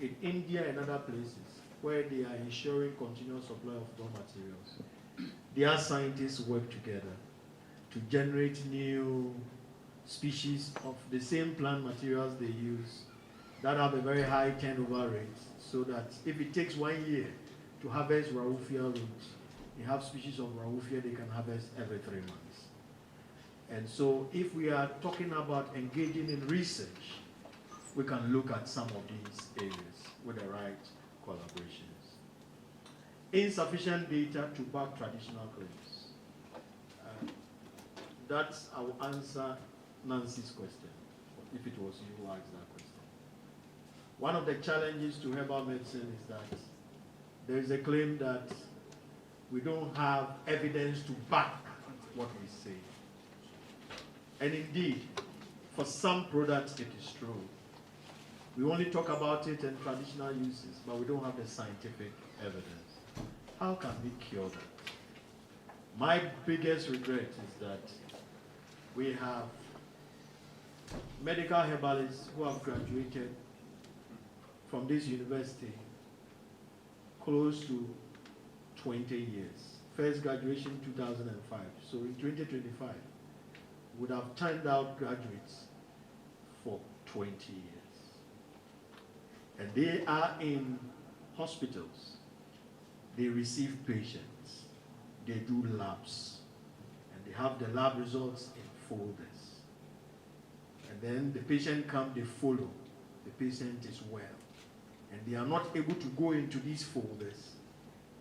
in India and other places where they are ensuring continuous supply of raw materials, their scientists work together to generate new species of the same plant materials they use that have a very high turnover rate, so that if it takes 1 year to harvest Raufia roots, they have species of Raufia they can harvest every 3 months. And so if we are talking about engaging in research, we can look at some of these areas with the right collaborations. Insufficient data to back traditional claims. That's our answer Nancy's question, if it was you who asked that question. One of the challenges to herbal medicine is that there is a claim that we don't have evidence to back what we say. And indeed, for some products it is true. We only talk about it in traditional uses, but we don't have the scientific evidence. How can we cure that? My biggest regret is that we have medical herbalists who have graduated from this university close to 20 years. First graduation 2005. So in 2025, we would have turned out graduates for 20 years. And they are in hospitals. They receive patients. They do labs. And they have the lab results in folders. And then the patient comes, they follow. The patient is well. And they are not able to go into these folders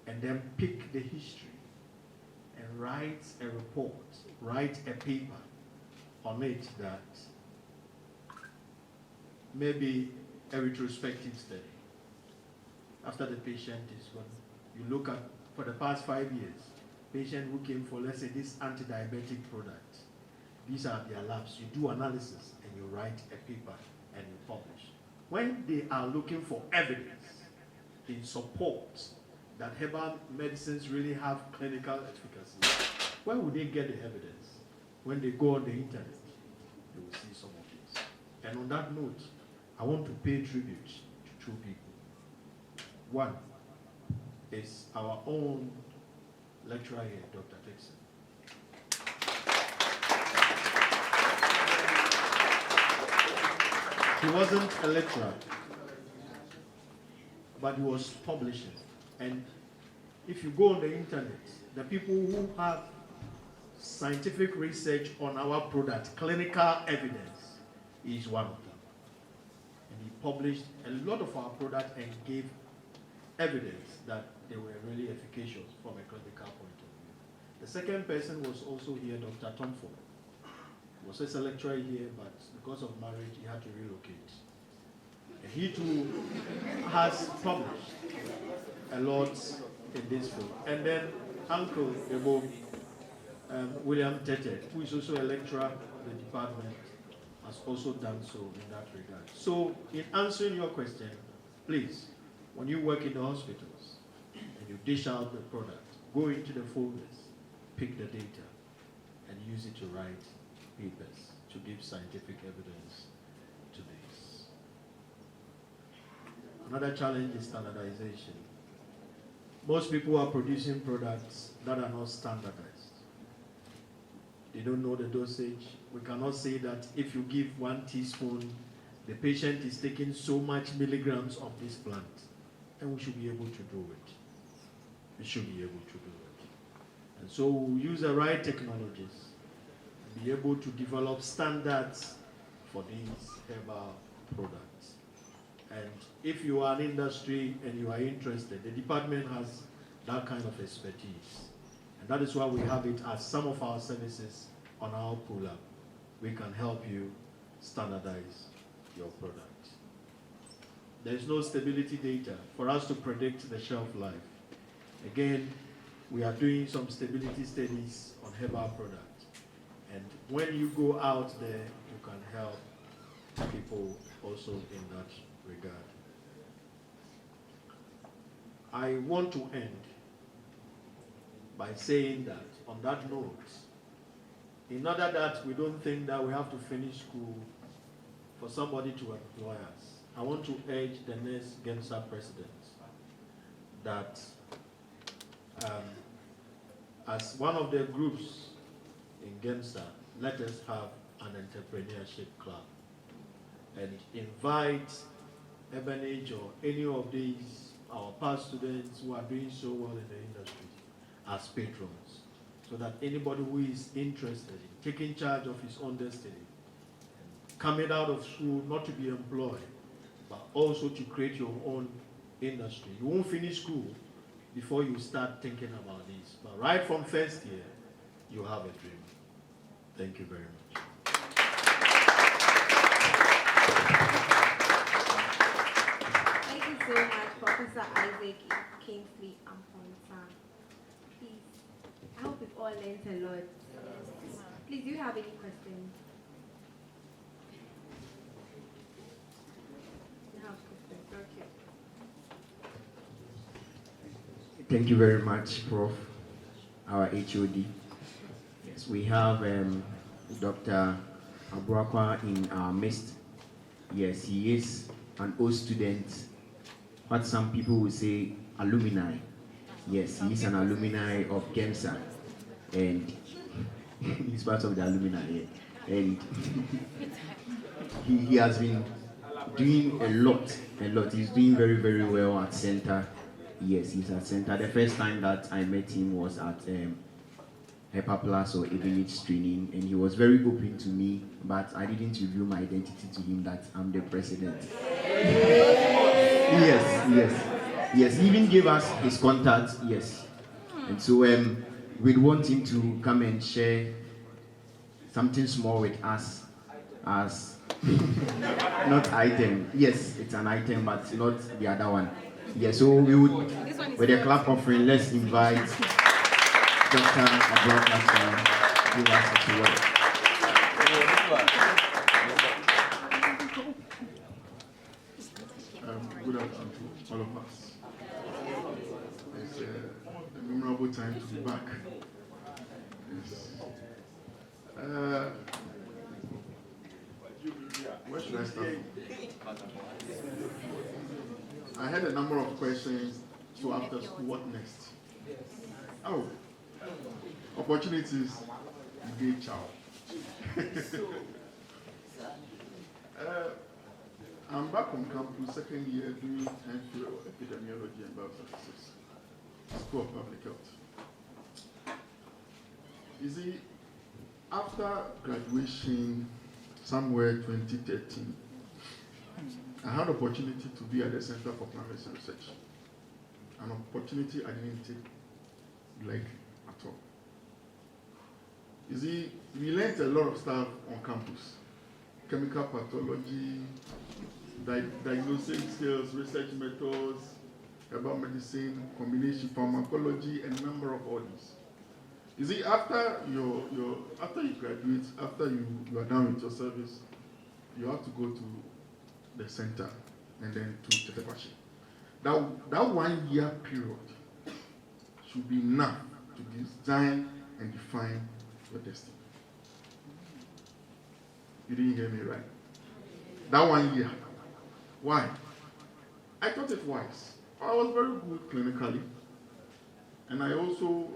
and then pick the history and write a report, write a paper on it that maybe a retrospective study. After the patient is gone, you look at, for the past 5 years, patient who came for, let's say, this anti-diabetic product. These are their labs. You do analysis and you write a paper and you publish. When they are looking for evidence in support that herbal medicines really have clinical efficacy, where would they get the evidence? When they go on the internet, they will see some of this. And on that note, I want to pay tribute to two people. One is our own lecturer here, Dr. Texan. He wasn't a lecturer, but he was publishing. And if you go on the internet, the people who have scientific research on our product, clinical evidence, is one of them. And he published a lot of our product and gave evidence that they were really efficacious from a clinical point of view. The second person was also here, Dr. Tomfo. He was just a lecturer here, but because of marriage, he had to relocate. And he too has published a lot in this field. And then Uncle Ebo, William Tete, who is also a lecturer in the department, has also done so in that regard. So in answering your question, please, when you work in the hospitals and you dish out the product, go into the folders, pick the data, and use it to write papers to give scientific evidence to this. Another challenge is standardization. Most people are producing products that are not standardized. They don't know the dosage. We cannot say that if you give 1 teaspoon, the patient is taking so much milligrams of this plant. And we should be able to do it. We should be able to do it. And so we'll use the right technologies and be able to develop standards for these herbal products. And if you are an industry and you are interested, the department has that kind of expertise. And that is why we have it as some of our services on our pull-up. We can help you standardize your product. There is no stability data for us to predict the shelf life. Again, we are doing some stability studies on herbal products. And when you go out there, you can help people also in that regard. I want to end by saying that, on that note, in order that we don't think that we have to finish school for somebody to employ us, I want to urge the next GEMSA president that as one of the groups in GEMSA, let us have an entrepreneurship club and invite Ebenage or any of these our past students who are doing so well in the industry as patrons, so that anybody who is interested in taking charge of his own destiny, and coming out of school not to be employed, but also to create your own industry. You won't finish school before you start thinking about this. But right from first year, you have a dream. Thank you very much. Thank you so much, Professor Isaac Kingsley Amponsan. Please, I hope we've all learned a lot. Please, do you have any questions? Okay. Thank you very much, Prof. Our HOD. Yes, we have Dr. Abuakwa in our midst. Yes, he is an old student, what some people would say alumni. Yes, he is an alumni of GEMSA, and he's part of the alumni here. And he has been doing a lot. He's doing very, very well at center. Yes, he's at center. The first time that I met him was at Hepa Plus or Ebenage training, and he was very open to me, but I didn't reveal my identity to him that I'm the president. Yes, he even gave us his contact, yes. And so we'd want him to come and share something small with us as not item. Yes, it's an item, but not the other one. Yes, so we would, with a clap offering, let's invite Dr. Abraham give us such a word. Good afternoon to all of us. It's a memorable time to be back. Yes. Where should I start from? I had a number of questions. So after school, what next? Oh, opportunities, gay child. I'm back on campus, second year, doing MPhil Epidemiology and Biostatistics, School of Public Health. You see, after graduation, somewhere 2013, I had the opportunity to be at the Center for Pharmacy and Research. An opportunity I didn't take lightly at all. You see, we learned a lot of stuff on campus. Chemical pathology, diagnostic skills, research methods, herbal medicine, combination pharmacology, and a number of others. You see, after after you graduate, after you are done with your service, you have to go to the center and then to Tetepashi. That 1 year period should be enough to design and define your destiny. You didn't hear me right. That 1 year. Why? I thought it wise. I was very good clinically. And I also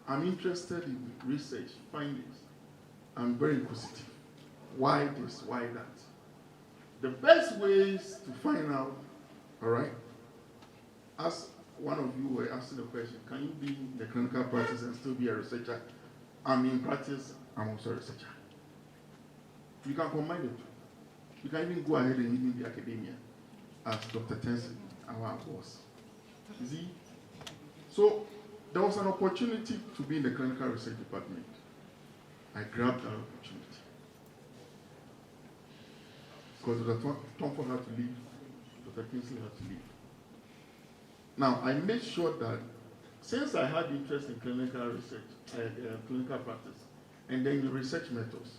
am interested in research, findings. I'm very inquisitive. Why this? Why that? The best ways to find out, all right, as one of you were asking the question, can you be in the clinical practice and still be a researcher? I'm in practice, I'm also a researcher. You can combine the two. You can even go ahead and even be academia, as Dr. Tensi, our boss. You see? So there was an opportunity to be in the clinical research department. I grabbed that opportunity. Because Dr. Tomfo had to leave, Dr. Kingsley had to leave. Now, I made sure that since I had interest in clinical research, clinical practice, and then the research methods,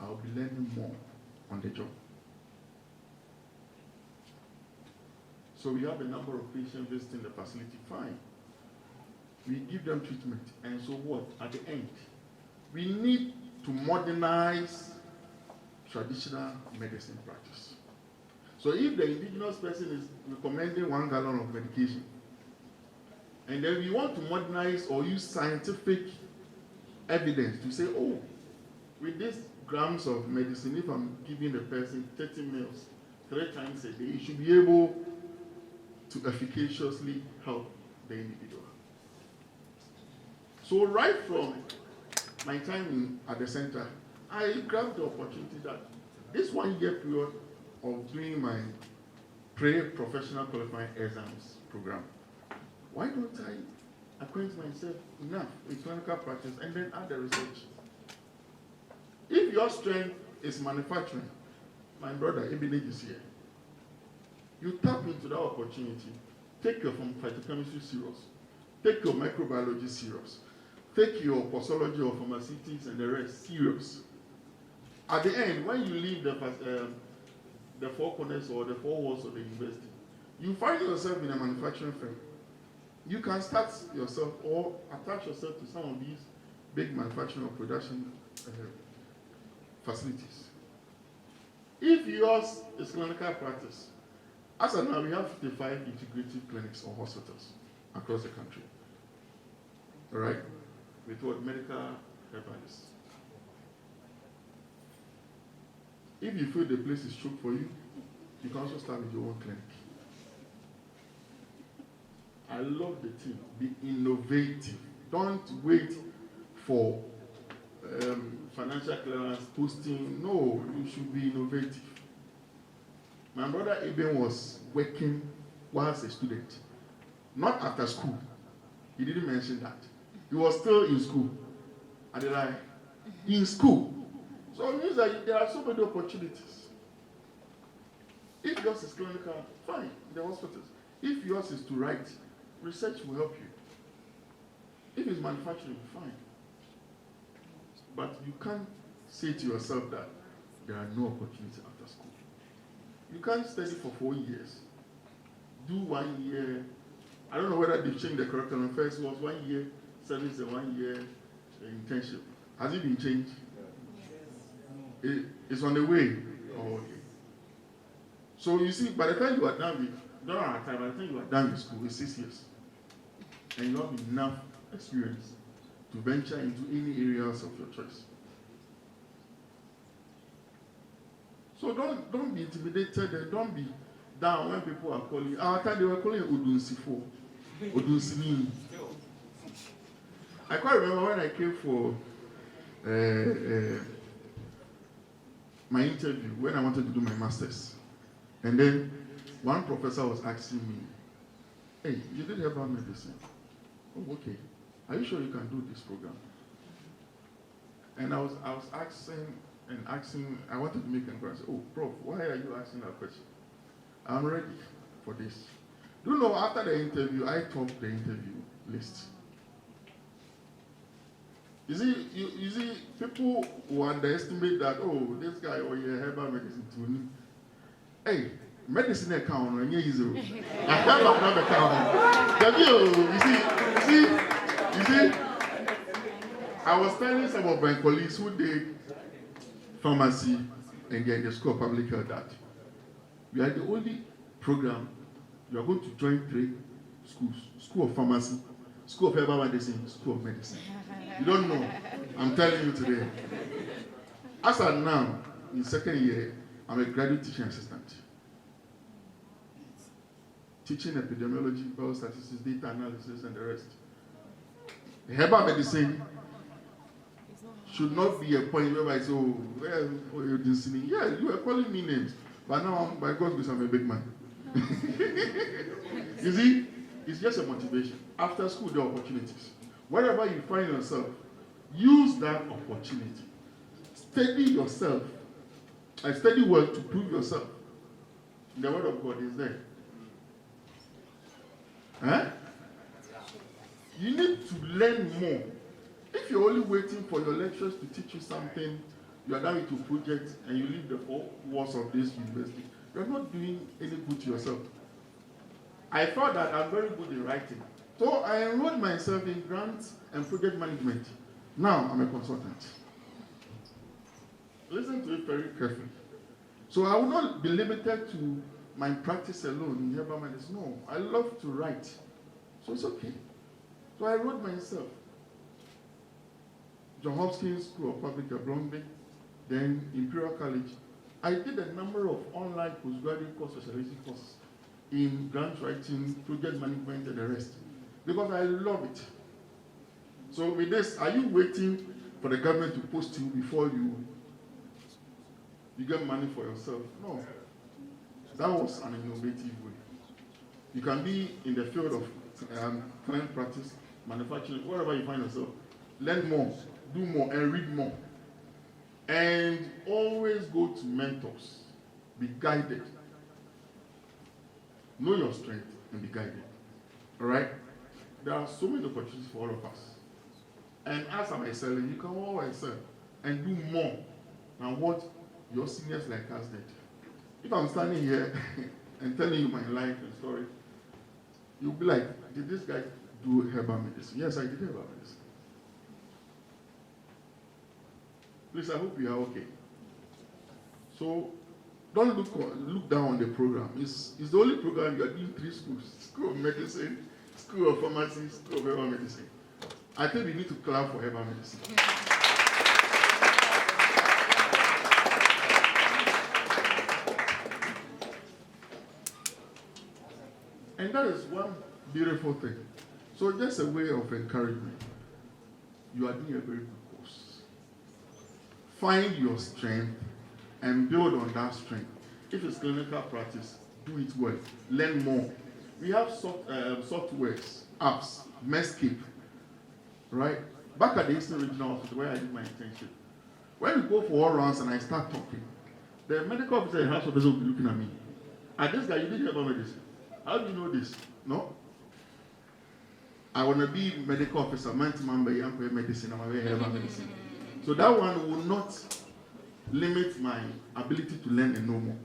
I'll be learning more on the job. So we have a number of patients visiting the facility, fine. We give them treatment, and so what? At the end, we need to modernize traditional medicine practice. So if the indigenous person is recommending 1 gallon of medication, and then we want to modernize or use scientific evidence to say, oh, with this grams of medicine, if I'm giving the person 30 mils 3 times a day, you should be able to efficaciously help the individual. So right from my time at the center, I grabbed the opportunity that this 1 year period of doing my pre-professional qualifying exams program, why don't I acquaint myself enough with clinical practice and then add the research? If your strength is manufacturing, my brother Ebenage is here. You tap into that opportunity. Take your phytochemistry serious. Take your microbiology serious. Take your posology or pharmaceutics and the rest serious. At the end, when you leave the 4 corners or the 4 walls of the university, you find yourself in a manufacturing firm. You can start yourself or attach yourself to some of these big manufacturing or production facilities. If yours is clinical practice, as of now, we have 55 integrative clinics or hospitals across the country. All right? With what? Medical herbalists. If you feel the place is choked for you, you can also start with your own clinic. I love the team. Be innovative. Don't wait for financial clearance, posting. No, you should be innovative. My brother Eben was working whilst a student, not after school. He didn't mention that. He was still in school. In school. So it means that there are so many opportunities. If yours is clinical, fine, the hospitals. If yours is to write, research will help you. If it's manufacturing, fine. But you can't say to yourself that there are no opportunities after school. You can't study for 4 years. Do 1 year. I don't know whether they've changed the curriculum. First was 1 year service and 1 year internship. Has it been changed? It's on the way. Oh, okay. So you see, by the time you are done with, don't have time, by the time you are done with school, it's 6 years. And you have enough experience to venture into any areas of your choice. So don't be intimidated and don't be down when people are calling. Our time they were calling Odunsifo, Odunsini. I quite remember when I came for my interview when I wanted to do my master's, and then one professor was asking me, "Hey, you did herbal medicine? Oh, okay. Are you sure you can do this program?" And I was asking, I wanted to make an inquiry. Oh, Prof, why are you asking that question? I'm ready for this. Do you know, after the interview, I topped the interview list. You see, people who underestimate that, oh, this guy, oh, yeah, herbal medicine to me. Hey, medicine account, and you see, I have another account. You see, I was telling some of my colleagues who did pharmacy and get the School of Public Health that we are the only program you are going to join 3 schools: School of Pharmacy, School of Herbal Medicine, School of Medicine. You don't know. I'm telling you today. As of now, in 2nd year, I'm a graduate teaching assistant. Teaching epidemiology, biostatistics, data analysis, and the rest. The herbal medicine should not be a point where I say, oh, well, you're listening. Yeah, you are calling me names. But now, by God's grace, I'm a big man. You see, it's just a motivation. After school, there are opportunities. Wherever you find yourself, use that opportunity. Study yourself. And study well to prove yourself. The word of God is there. Huh? You need to learn more. If you're only waiting for your lecturers to teach you something, you are done with your project and you leave the 4 walls of this university, you're not doing any good to yourself. I thought that I'm very good in writing. So I enrolled myself in grants and project management. Now I'm a consultant. Listen to it very carefully. So I will not be limited to my practice alone in herbal medicine. No, I love to write. So it's okay. So I wrote myself. John Hopkins School of Public Health, Blomby, then Imperial College. I did a number of online postgraduate course specialization courses in grant writing, project management, and the rest, because I love it. So with this, are you waiting for the government to post you before you get money for yourself? No. That was an innovative way. You can be in the field of client practice, manufacturing, wherever you find yourself. Learn more, do more, and read more. And always go to mentors. Be guided. Know your strength and be guided. All right? There are so many opportunities for all of us. And as I'm excelling, you can always excel and do more than what your seniors like us did. If I'm standing here and telling you my life and story, you'll be like, did this guy do herbal medicine? Yes, I did herbal medicine. Please, I hope you are okay. So don't look down on the program. It's the only program you are doing 3 schools: School of Medicine, School of Pharmacy, School of Herbal Medicine. I think we need to clap for herbal medicine. And that is one beautiful thing. So just a way of encouragement. You are doing a very good course. Find your strength and build on that strength. If it's clinical practice, do it well. Learn more. We have softwares, apps, Medscape, right? Back at the Eastern Regional Hospital where I did my internship. When we go for all rounds and I start talking, the medical officer and house officer will be looking at me. This guy, you did herbal medicine. How do you know this? No? I want to be medical officer, man, medicine, I'm a herbal medicine. So that one will not limit my ability to learn and know more.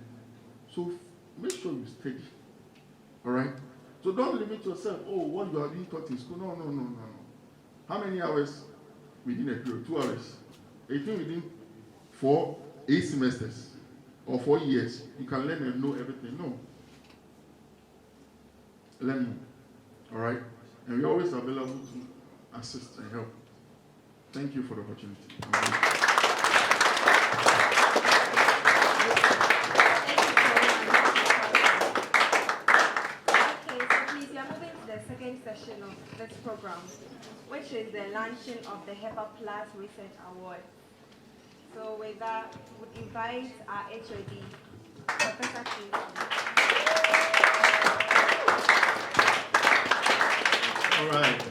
So make sure you study. All right? So don't limit yourself. Oh, what you are being taught in school. No. How many hours within a period? 2 hours. If you within 8 semesters or 4 years, you can learn and know everything. No. Learn more. All right? And we're always available to assist and help. Thank you for the opportunity. The second session of this program, which is the launching of the Hepa Plus Research Awards. So with that, we invite our HOD, Professor Kwame. All right.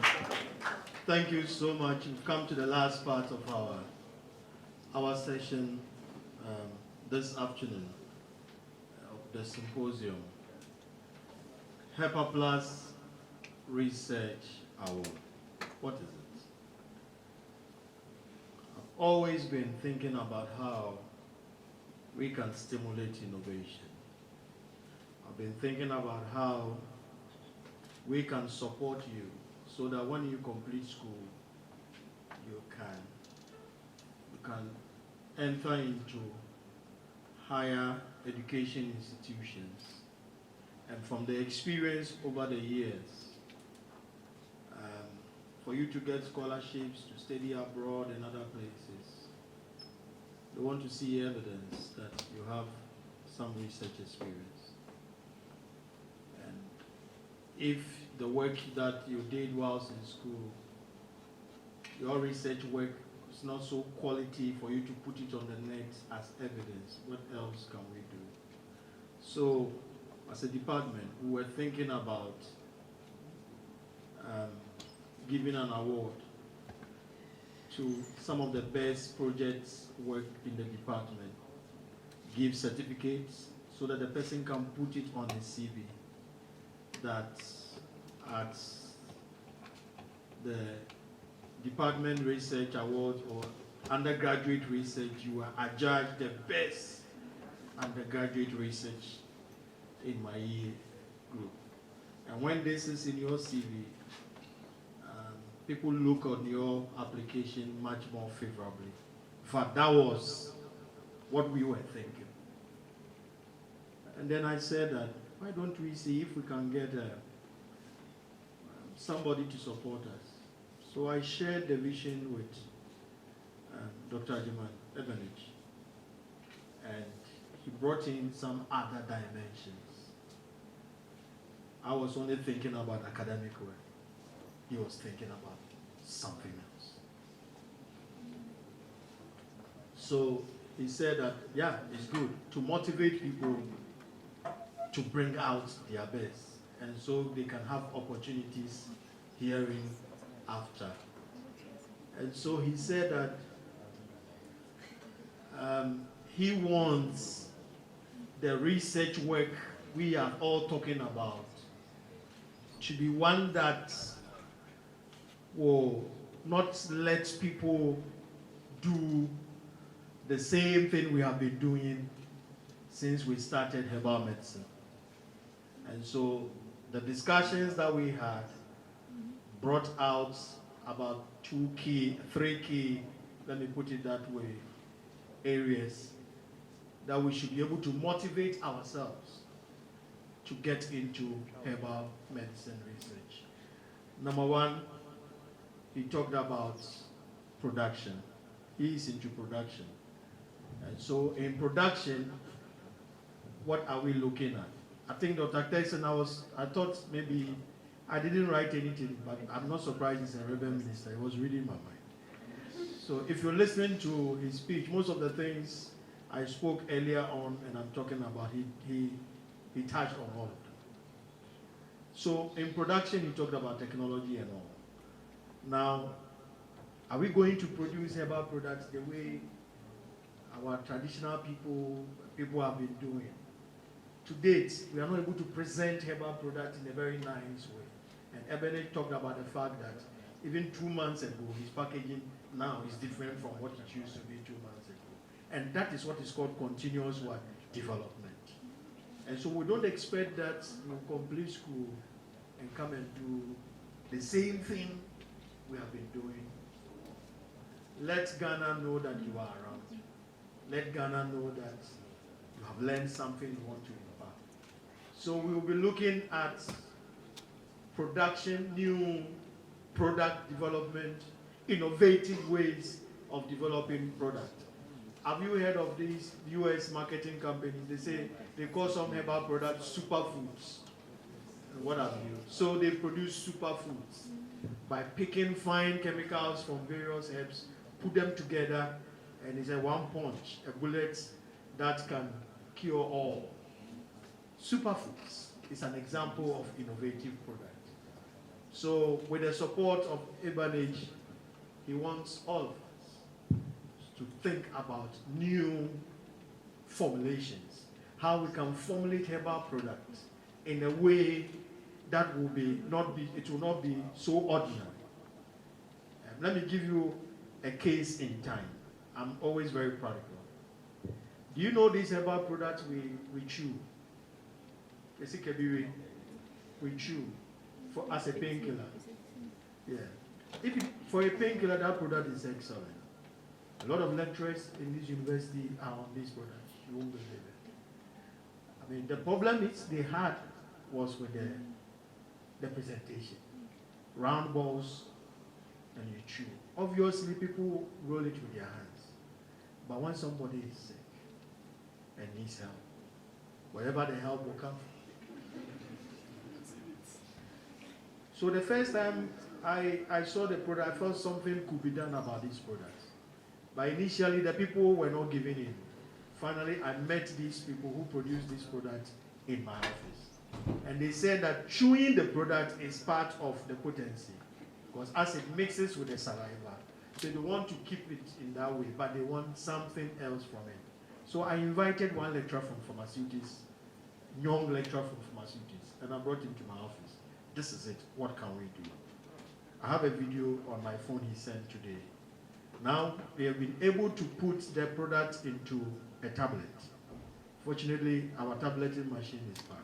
Thank you so much. We've come to the last part of our session this afternoon of the symposium. Hepa Plus Research Award. What is it? I've always been thinking about how we can stimulate innovation. I've been thinking about how we can support you so that when you complete school, you can enter into higher education institutions. And from the experience over the years, for you to get scholarships to study abroad and other places, they want to see evidence that you have some research experience. And if the work that you did whilst in school, your research work is not so quality for you to put it on the net as evidence, what else can we do? So, as a department, we were thinking about giving an award to some of the best projects work in the department, give certificates so that the person can put it on his CV that at the Department Research Awards or undergraduate research, you are adjudged the best undergraduate research in my year group. And when this is in your CV, people look on your application much more favorably. In fact, that was what we were thinking. And then I said that, why don't we see if we can get somebody to support us? So I shared the vision with Dr. Ebenage, and he brought in some other dimensions. I was only thinking about academic work. He was thinking about something else. So he said that, yeah, it's good to motivate people to bring out their best, and so they can have opportunities herein after. And so he said that he wants the research work we are all talking about to be one that will not let people do the same thing we have been doing since we started herbal medicine. And so the discussions that we had brought out about three key, let me put it that way, areas that we should be able to motivate ourselves to get into herbal medicine research. Number one, he talked about production. He is into production. And so in production, what are we looking at? I think Dr. Texan, I thought maybe I didn't write anything, but I'm not surprised he's a rebel minister. He was reading my mind. So if you're listening to his speech, most of the things I spoke earlier on and I'm talking about, he touched on all of them. So in production, he talked about technology and all. Now, are we going to produce herbal products the way our traditional people have been doing? To date, we are not able to present herbal products in a very nice way. And Ebenage talked about the fact that even 2 months ago, his packaging now is different from what it used to be 2 months ago. And that is what is called continuous what? Development. And so we don't expect that you complete school and come and do the same thing we have been doing. Let Ghana know that you are around. Let Ghana know that you have learned something you want to impart. So we will be looking at production, new product development, innovative ways of developing product. Have you heard of these US marketing companies? They say they call some herbal products superfoods. And what have you? So they produce superfoods by picking fine chemicals from various herbs, put them together, and it's a one punch, a bullet that can cure all. Superfoods is an example of innovative product. So with the support of Ebenage, he wants all of us to think about new formulations, how we can formulate herbal products in a way that will not be so ordinary. Let me give you a case in time. I'm always very practical. Do you know these herbal products we chew? We chew as a painkiller. Yeah. For a painkiller, that product is excellent. A lot of lecturers in this university are on these products. You won't believe it. I mean, the problem they had was with the presentation. Round balls, and you chew. Obviously, people roll it with their hands. But when somebody is sick and needs help, wherever the help will come from. So the first time I saw the product, I felt something could be done about these products. But initially, the people were not giving in. Finally, I met these people who produce these products in my office. And they said that chewing the product is part of the potency. Because as it mixes with the saliva, so they want to keep it in that way, but they want something else from it. So I invited one lecturer from pharmaceutics, young lecturer from pharmaceutics, and I brought him to my office. This is it. What can we do? I have a video on my phone he sent today. Now, they have been able to put their product into a tablet. Fortunately, our tableting machine is back.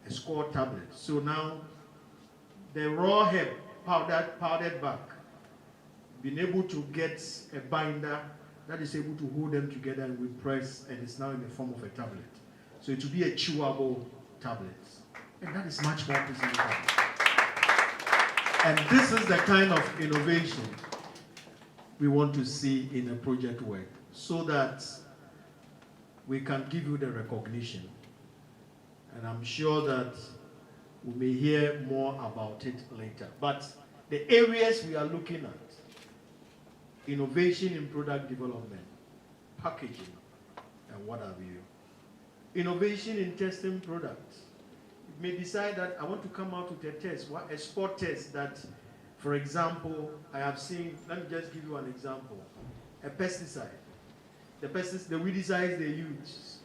A score tablet. So now, the raw herb, powdered back, been able to get a binder that is able to hold them together and we press, and it's now in the form of a tablet. So it will be a chewable tablet. And that is much more presentable. And this is the kind of innovation we want to see in a project work, so that we can give you the recognition. And I'm sure that we may hear more about it later. But the areas we are looking at, innovation in product development, packaging, and what have you. Innovation in testing products. You may decide that I want to come out with a test, a spot test that, for example, I have seen, let me just give you an example. A pesticide. The weedicides they use.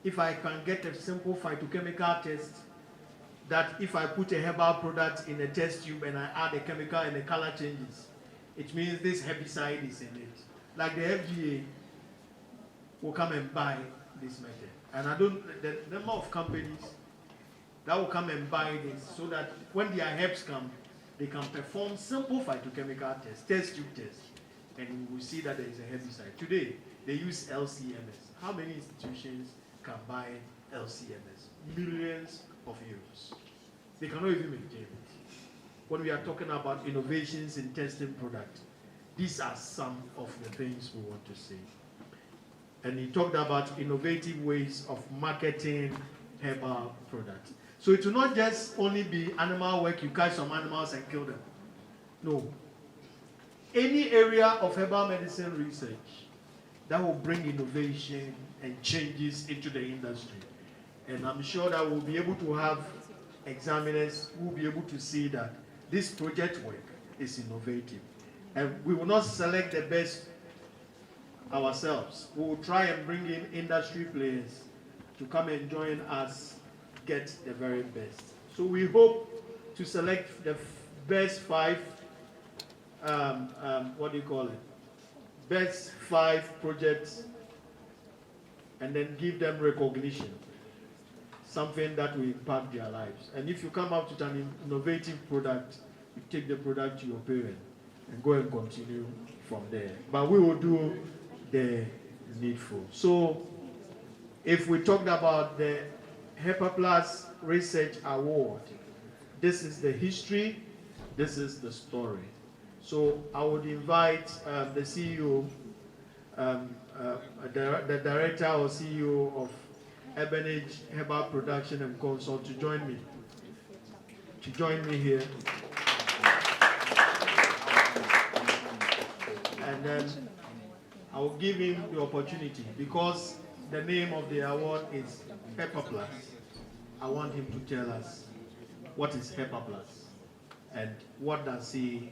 If I can get a simple phytochemical test, that if I put a herbal product in a test tube and I add a chemical and the color changes, it means this herbicide is in it. Like the FDA will come and buy this method. And the number of companies that will come and buy this, so that when their herbs come, they can perform simple phytochemical tests, test tube tests, and we will see that there is a herbicide. Today, they use LCMS. How many institutions can buy LCMS? Millions of euros. They cannot even maintain it. When we are talking about innovations in testing products, these are some of the things we want to see. And he talked about innovative ways of marketing herbal products. So it will not just only be animal work, you catch some animals and kill them. No. Any area of herbal medicine research that will bring innovation and changes into the industry. And I'm sure that we'll be able to have examiners who will be able to see that this project work is innovative. And we will not select the best ourselves. We will try and bring in industry players to come and join us get the very best. So we hope to select the best 5, what do you call it? Best 5 projects, and then give them recognition, something that will impact their lives. And if you come out with an innovative product, you take the product to your parent and go and continue from there. But we will do the needful. So if we talked about the Hepa Plus Research Award, this is the history, this is the story. So I would invite the CEO, the director or CEO of Ebenage Herbal Production and Consult to join me here. And then I will give him the opportunity, because the name of the award is Hepa Plus. I want him to tell us what is Hepa Plus and what does he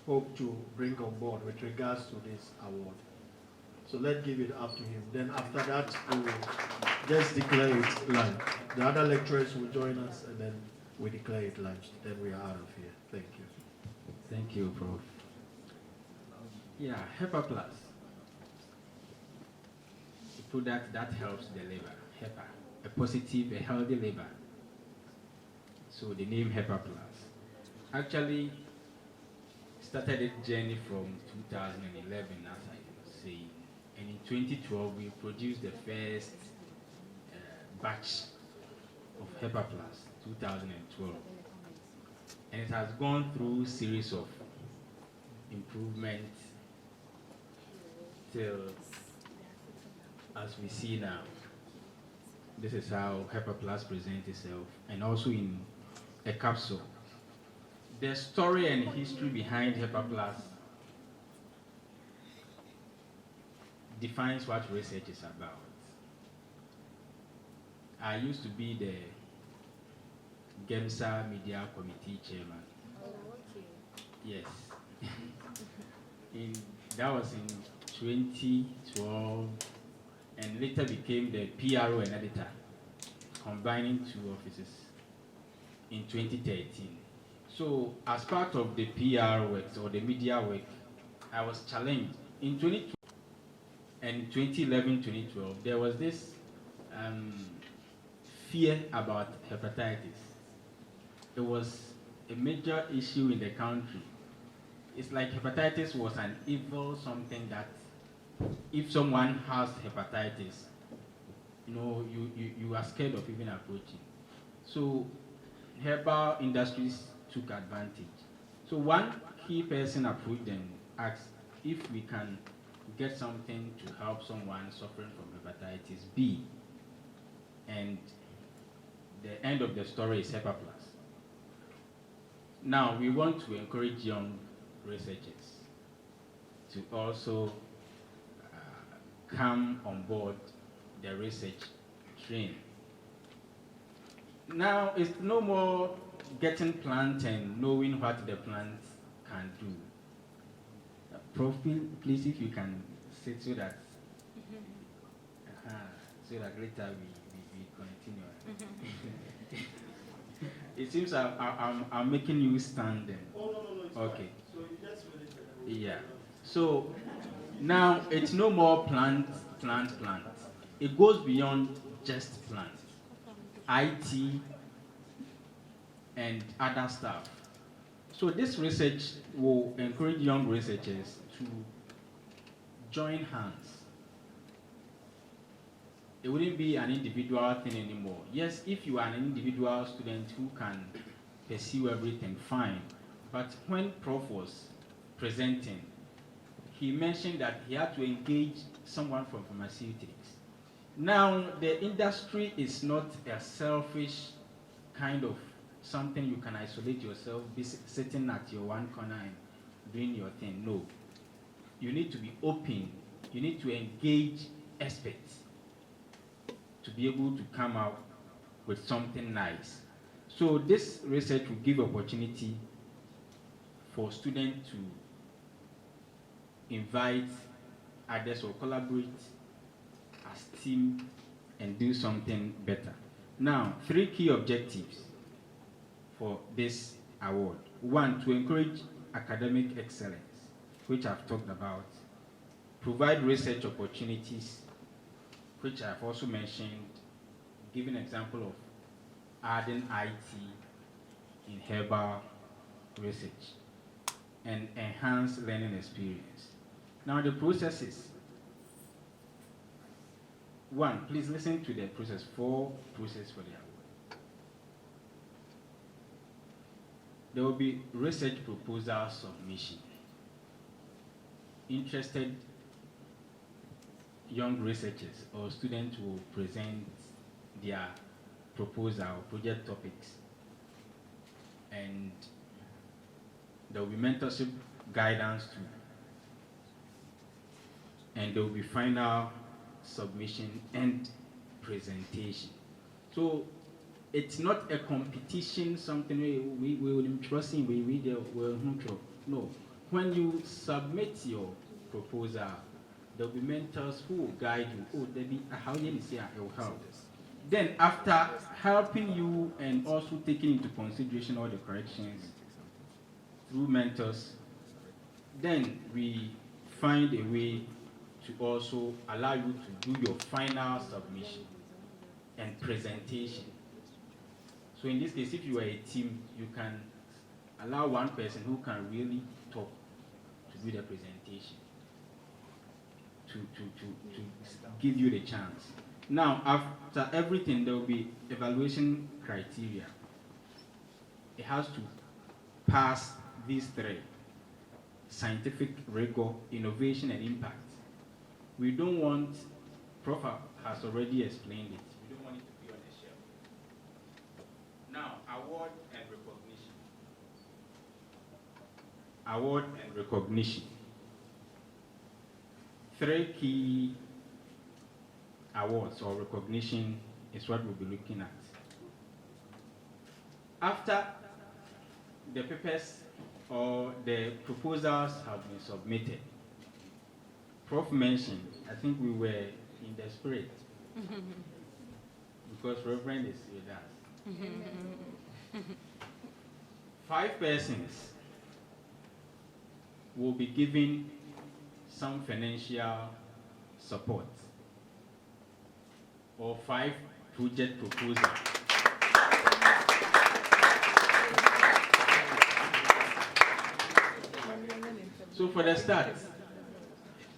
hope to bring on board with regards to this award. So let's give it up to him. Then after that, we will just declare it lunch. The other lecturers will join us, and then we declare it lunch. Then we are out of here. Thank you. Thank you, Prof. Yeah, Hepa Plus, a product that helps the liver. Hepa, a positive, a healthy liver. So the name Hepa Plus actually started its journey from 2011, as I was saying. And in 2012, we produced the first batch of Hepa Plus, 2012. And it has gone through a series of improvements till, as we see now, this is how Hepa Plus presents itself, and also in a capsule. The story and history behind Hepa Plus defines what research is about. I used to be the GEMSA Media Committee Chairman. Yes. That was in 2012, and later became the PRO and editor, combining 2 offices in 2013. So as part of the PR work or the media work, I was challenged. In 2012 and 2011, 2012, there was this fear about hepatitis. It was a major issue in the country. It's like hepatitis was an evil, something that if someone has hepatitis, you are scared of even approaching. So herbal industries took advantage. So one key person approached and asked if we can get something to help someone suffering from hepatitis B. And the end of the story is Hepa Plus. Now we want to encourage young researchers to also come on board the research train. Now it's no more getting plants and knowing what the plants can do. Prof, please, if you can sit so that later we continue. It seems I'm making you stand then. Oh, no. Okay. So you just finished it. Yeah. So now it's no more plant. It goes beyond just plants. IT and other stuff. So this research will encourage young researchers to join hands. It wouldn't be an individual thing anymore. Yes, if you are an individual student who can pursue everything, fine. But when Prof was presenting, he mentioned that he had to engage someone from pharmaceutics. Now, the industry is not a selfish kind of something you can isolate yourself, be sitting at your one corner and doing your thing. No. You need to be open. You need to engage experts to be able to come out with something nice. So this research will give opportunity for students to invite others or collaborate as team and do something better. Now, 3 key objectives. for this award. One, to encourage academic excellence, which I've talked about, provide research opportunities, which I've also mentioned, give an example of adding IT in herbal research, and enhance learning experience. Now the processes. One, please listen to the process, 4 process for the award. There will be research proposal submission. Interested young researchers or students will present their proposal or project topics, and there will be mentorship guidance too, and there will be final submission and presentation. So it's not a competition, something we will trust in, no. When you submit your proposal, there will be mentors who will guide you. Oh, there be how you say it will help. Then after helping you and also taking into consideration all the corrections through mentors, then we find a way to also allow you to do your final submission and presentation. So in this case, if you are a team, you can allow one person who can really talk to do the presentation, to give you the chance. Now, after everything, there will be evaluation criteria. It has to pass these 3: scientific rigor, innovation, and impact. We don't want, Prof has already explained it, we don't want it to be on the shelf. Now, award and recognition. Award and recognition. 3 key awards or recognition is what we'll be looking at. After the papers or the proposals have been submitted, Prof mentioned, I think we were in the spirit because Reverend is with us. 5 persons will be given some financial support or 5 project proposals. So for the start,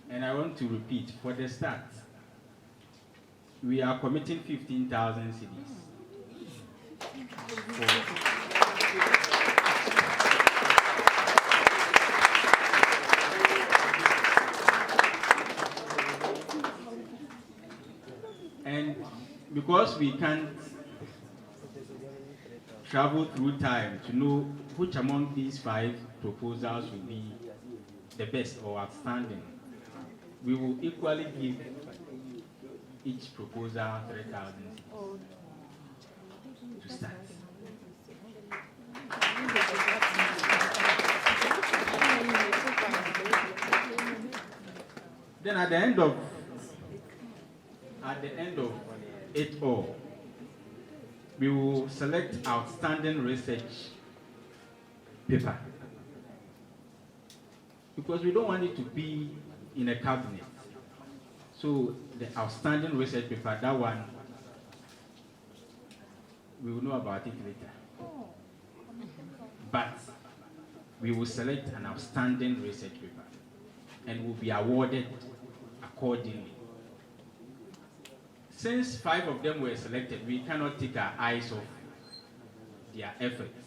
and I want to repeat, for the start, we are committing 15,000 cedis. And because we can't travel through time to know which among these 5 proposals will be the best or outstanding, we will equally give each proposal 3,000 to start. Then at the end of it all, we will select outstanding research paper, because we don't want it to be in a cabinet. So the outstanding research paper, that one, we will know about it later. But we will select an outstanding research paper and will be awarded accordingly. Since 5 of them were selected, we cannot take our eyes off their efforts.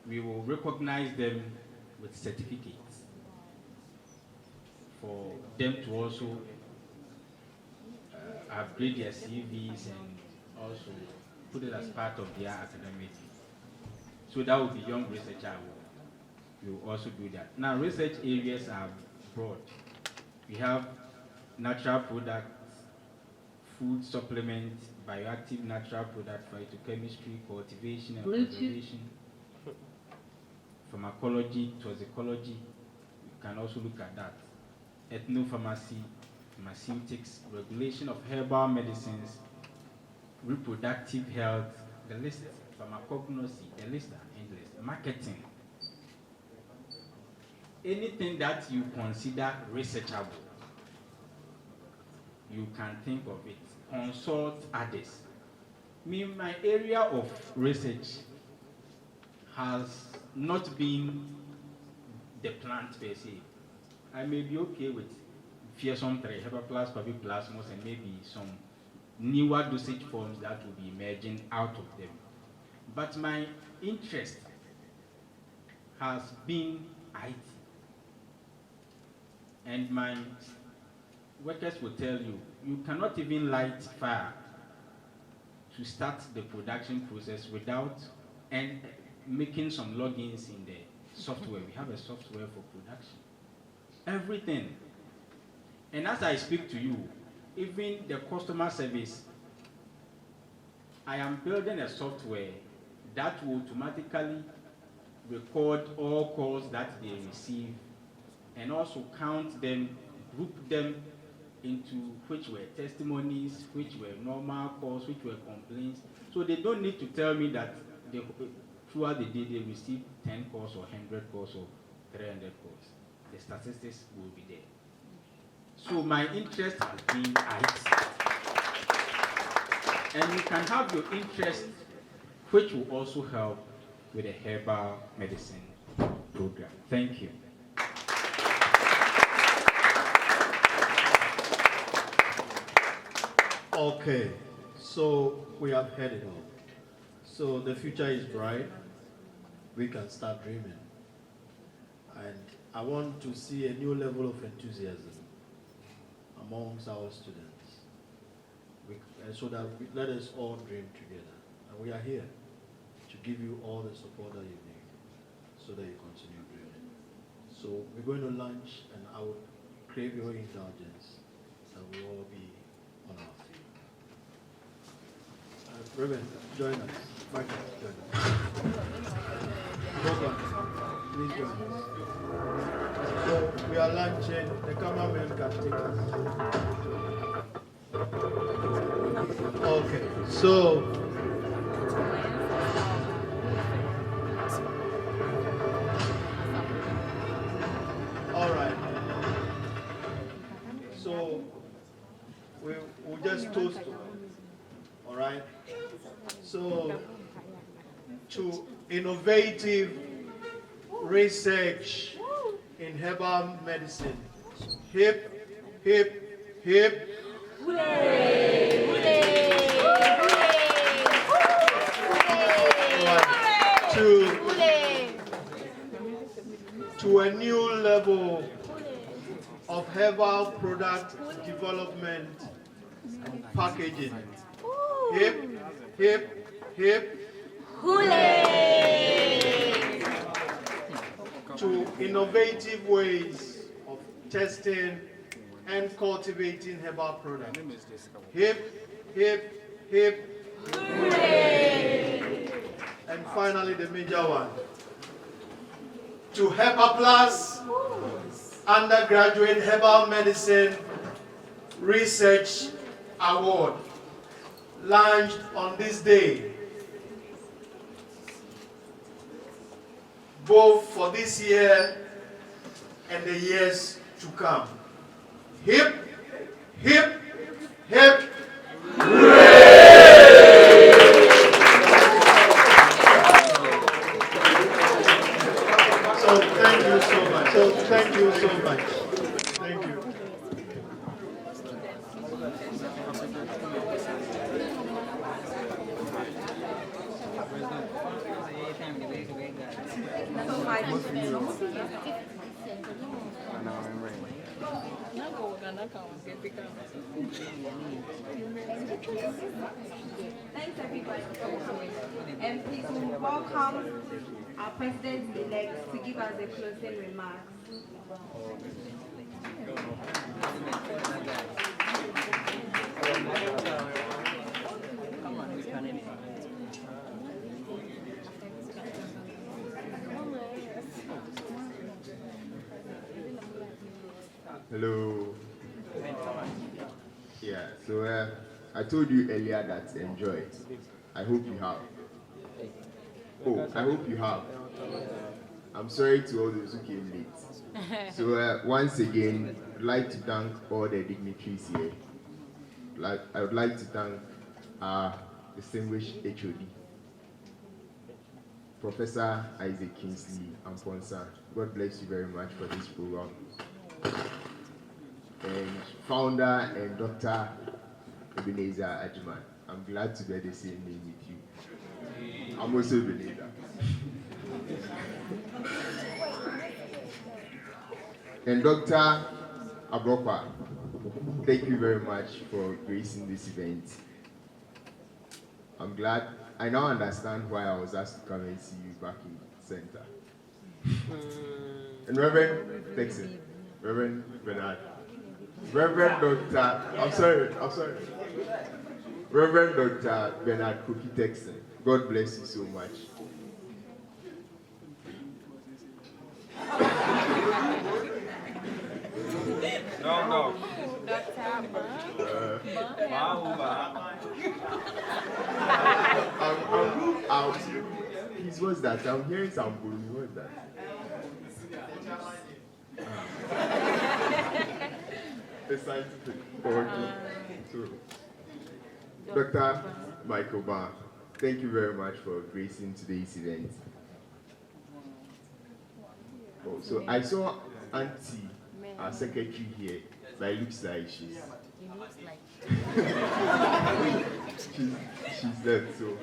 We will recognize them with certificates for them to also upgrade their CVs and also put it as part of their academic. So that will be Young Researcher Award. We will also do that. Now, research areas are broad. We have natural products, food supplements, bioactive natural products, phytochemistry, cultivation and preservation, pharmacology, toxicology. We can also look at that. Ethnopharmacy, pharmaceutics, regulation of herbal medicines, reproductive health. The list pharmacognosy, a list and endless, marketing, anything that you consider researchable, you can think of it. Consult others. My area of research has not been the plant per se. I may be okay with fearsome 3, Hepa Plus, Plasmos, and maybe some newer dosage forms that will be emerging out of them. But my interest has been IT. And my workers will tell you, you cannot even light fire to start the production process without and making some logins in the software. We have a software for production. Everything. And as I speak to you, even the customer service, I am building a software that will automatically record all calls that they receive and also count them, group them into which were testimonies, which were normal calls, which were complaints. So they don't need to tell me that throughout the day they received 10 calls or 100 calls or 300 calls. The statistics will be there. So my interest has been IT. And you can have your interest, which will also help with the herbal medicine program. Thank you. Okay, so we have heard it all. So the future is bright. We can start dreaming. And I want to see a new level of enthusiasm amongst our students. So that let us all dream together. And we are here to give you all the support that you need so that you continue dreaming. So we're going to lunch, and I will crave your indulgence that we all be on our feet. Reverend, join us. Michael, join us. Welcome. Please join us. So we are lunching. The cameraman can take us. Okay, so all right. So we'll just toast to her. All right. So to innovative research in herbal medicine. Hip, hip, hip. Hooray! To a new level of herbal product development and packaging. Hip, hip, hip. Hooray! To innovative ways of testing and cultivating herbal products. Hip, hip, hip. Hooray! And finally, the major one. To Hepa Plus Undergraduate Herbal Medicine Research Award, launched on this day, both for this year and the years to come. Hip, hip, hip. So thank you so much. Thank you. Thanks everybody for coming. And please welcome our President-elect to give us the closing remarks. Hello. Yeah, so I told you earlier that enjoy it. I hope you have. Oh, I hope you have. I'm sorry to all those who came late. So once again, I'd like to thank all the dignitaries here. I would like to thank our distinguished HOD, Professor Isaac Kingsley Amponsa. God bless you very much for this program. And founder and Dr. Ebenage Ajiman. I'm glad to bear the same name with you. I'm also Ebenage. And Dr. Abrokwa, thank you very much for gracing this event. I'm glad. I now understand why I was asked to come and see you back in center. And Reverend Texan, Reverend Bernard, Reverend Dr. I'm sorry. Reverend Dr. Bernard Cookie Texan, God bless you so much. No. Please, what's that? I'm hearing some bullying. What's that? The scientific. Okay. So, Dr. Michael Barr, thank you very much for gracing today's event. Oh, so I saw Auntie, our secretary here, but it looks like she's dead. So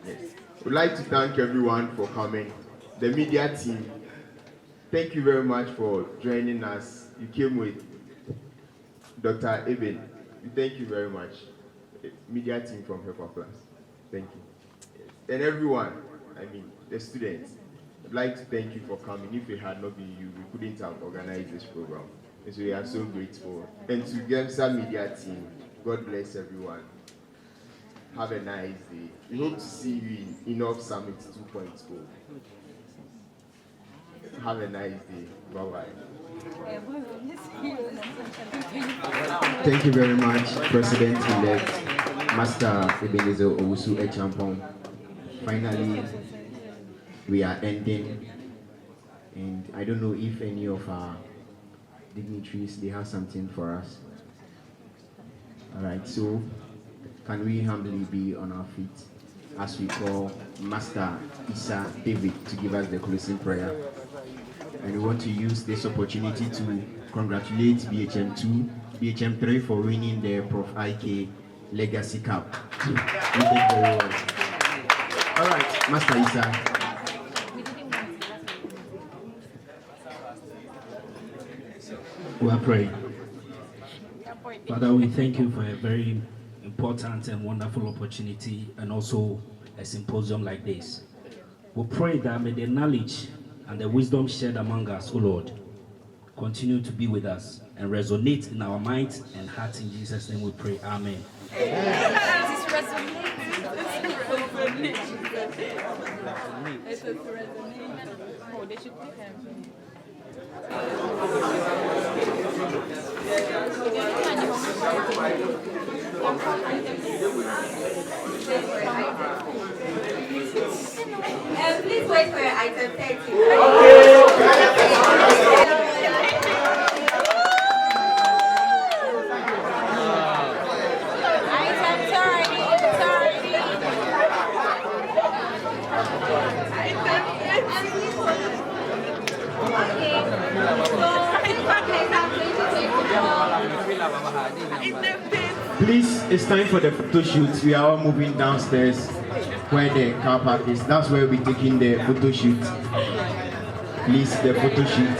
yes, would like to thank everyone for coming. The media team, thank you very much for joining us. You came with Dr. Eben. Thank you very much. Media team from Hepa Plus. Thank you. Yes. And everyone, the students, I'd like to thank you for coming. If it had not been you, we couldn't have organized this program. And so we are so grateful. And to Gemsa Media team, God bless everyone. Have a nice day. We hope to see you in Enough Summit 2.0. Have a nice day. Bye-bye. Thank you very much, President-elect Master Ebenezer Owusu Echampong. Finally, we are ending, and I don't know if any of our dignitaries, they have something for us. All right, so can we humbly be on our feet as we call Master Issa David to give us the closing prayer. And we want to use this opportunity to congratulate BHM2, BHM3 for winning the Prof. IK Legacy Cup. We did very well. All right, Master Issa. We are praying. Father, we thank you for a very important and wonderful opportunity and also a symposium like this. We pray that may the knowledge and the wisdom shared among us, O Lord, continue to be with us and resonate in our minds and hearts. In Jesus' name we pray. Amen. Please wait for item 30. Please, it's time for the photo shoot. We are all moving downstairs where the car park is. That's where we're taking the photo shoot. Please, the photo shoot.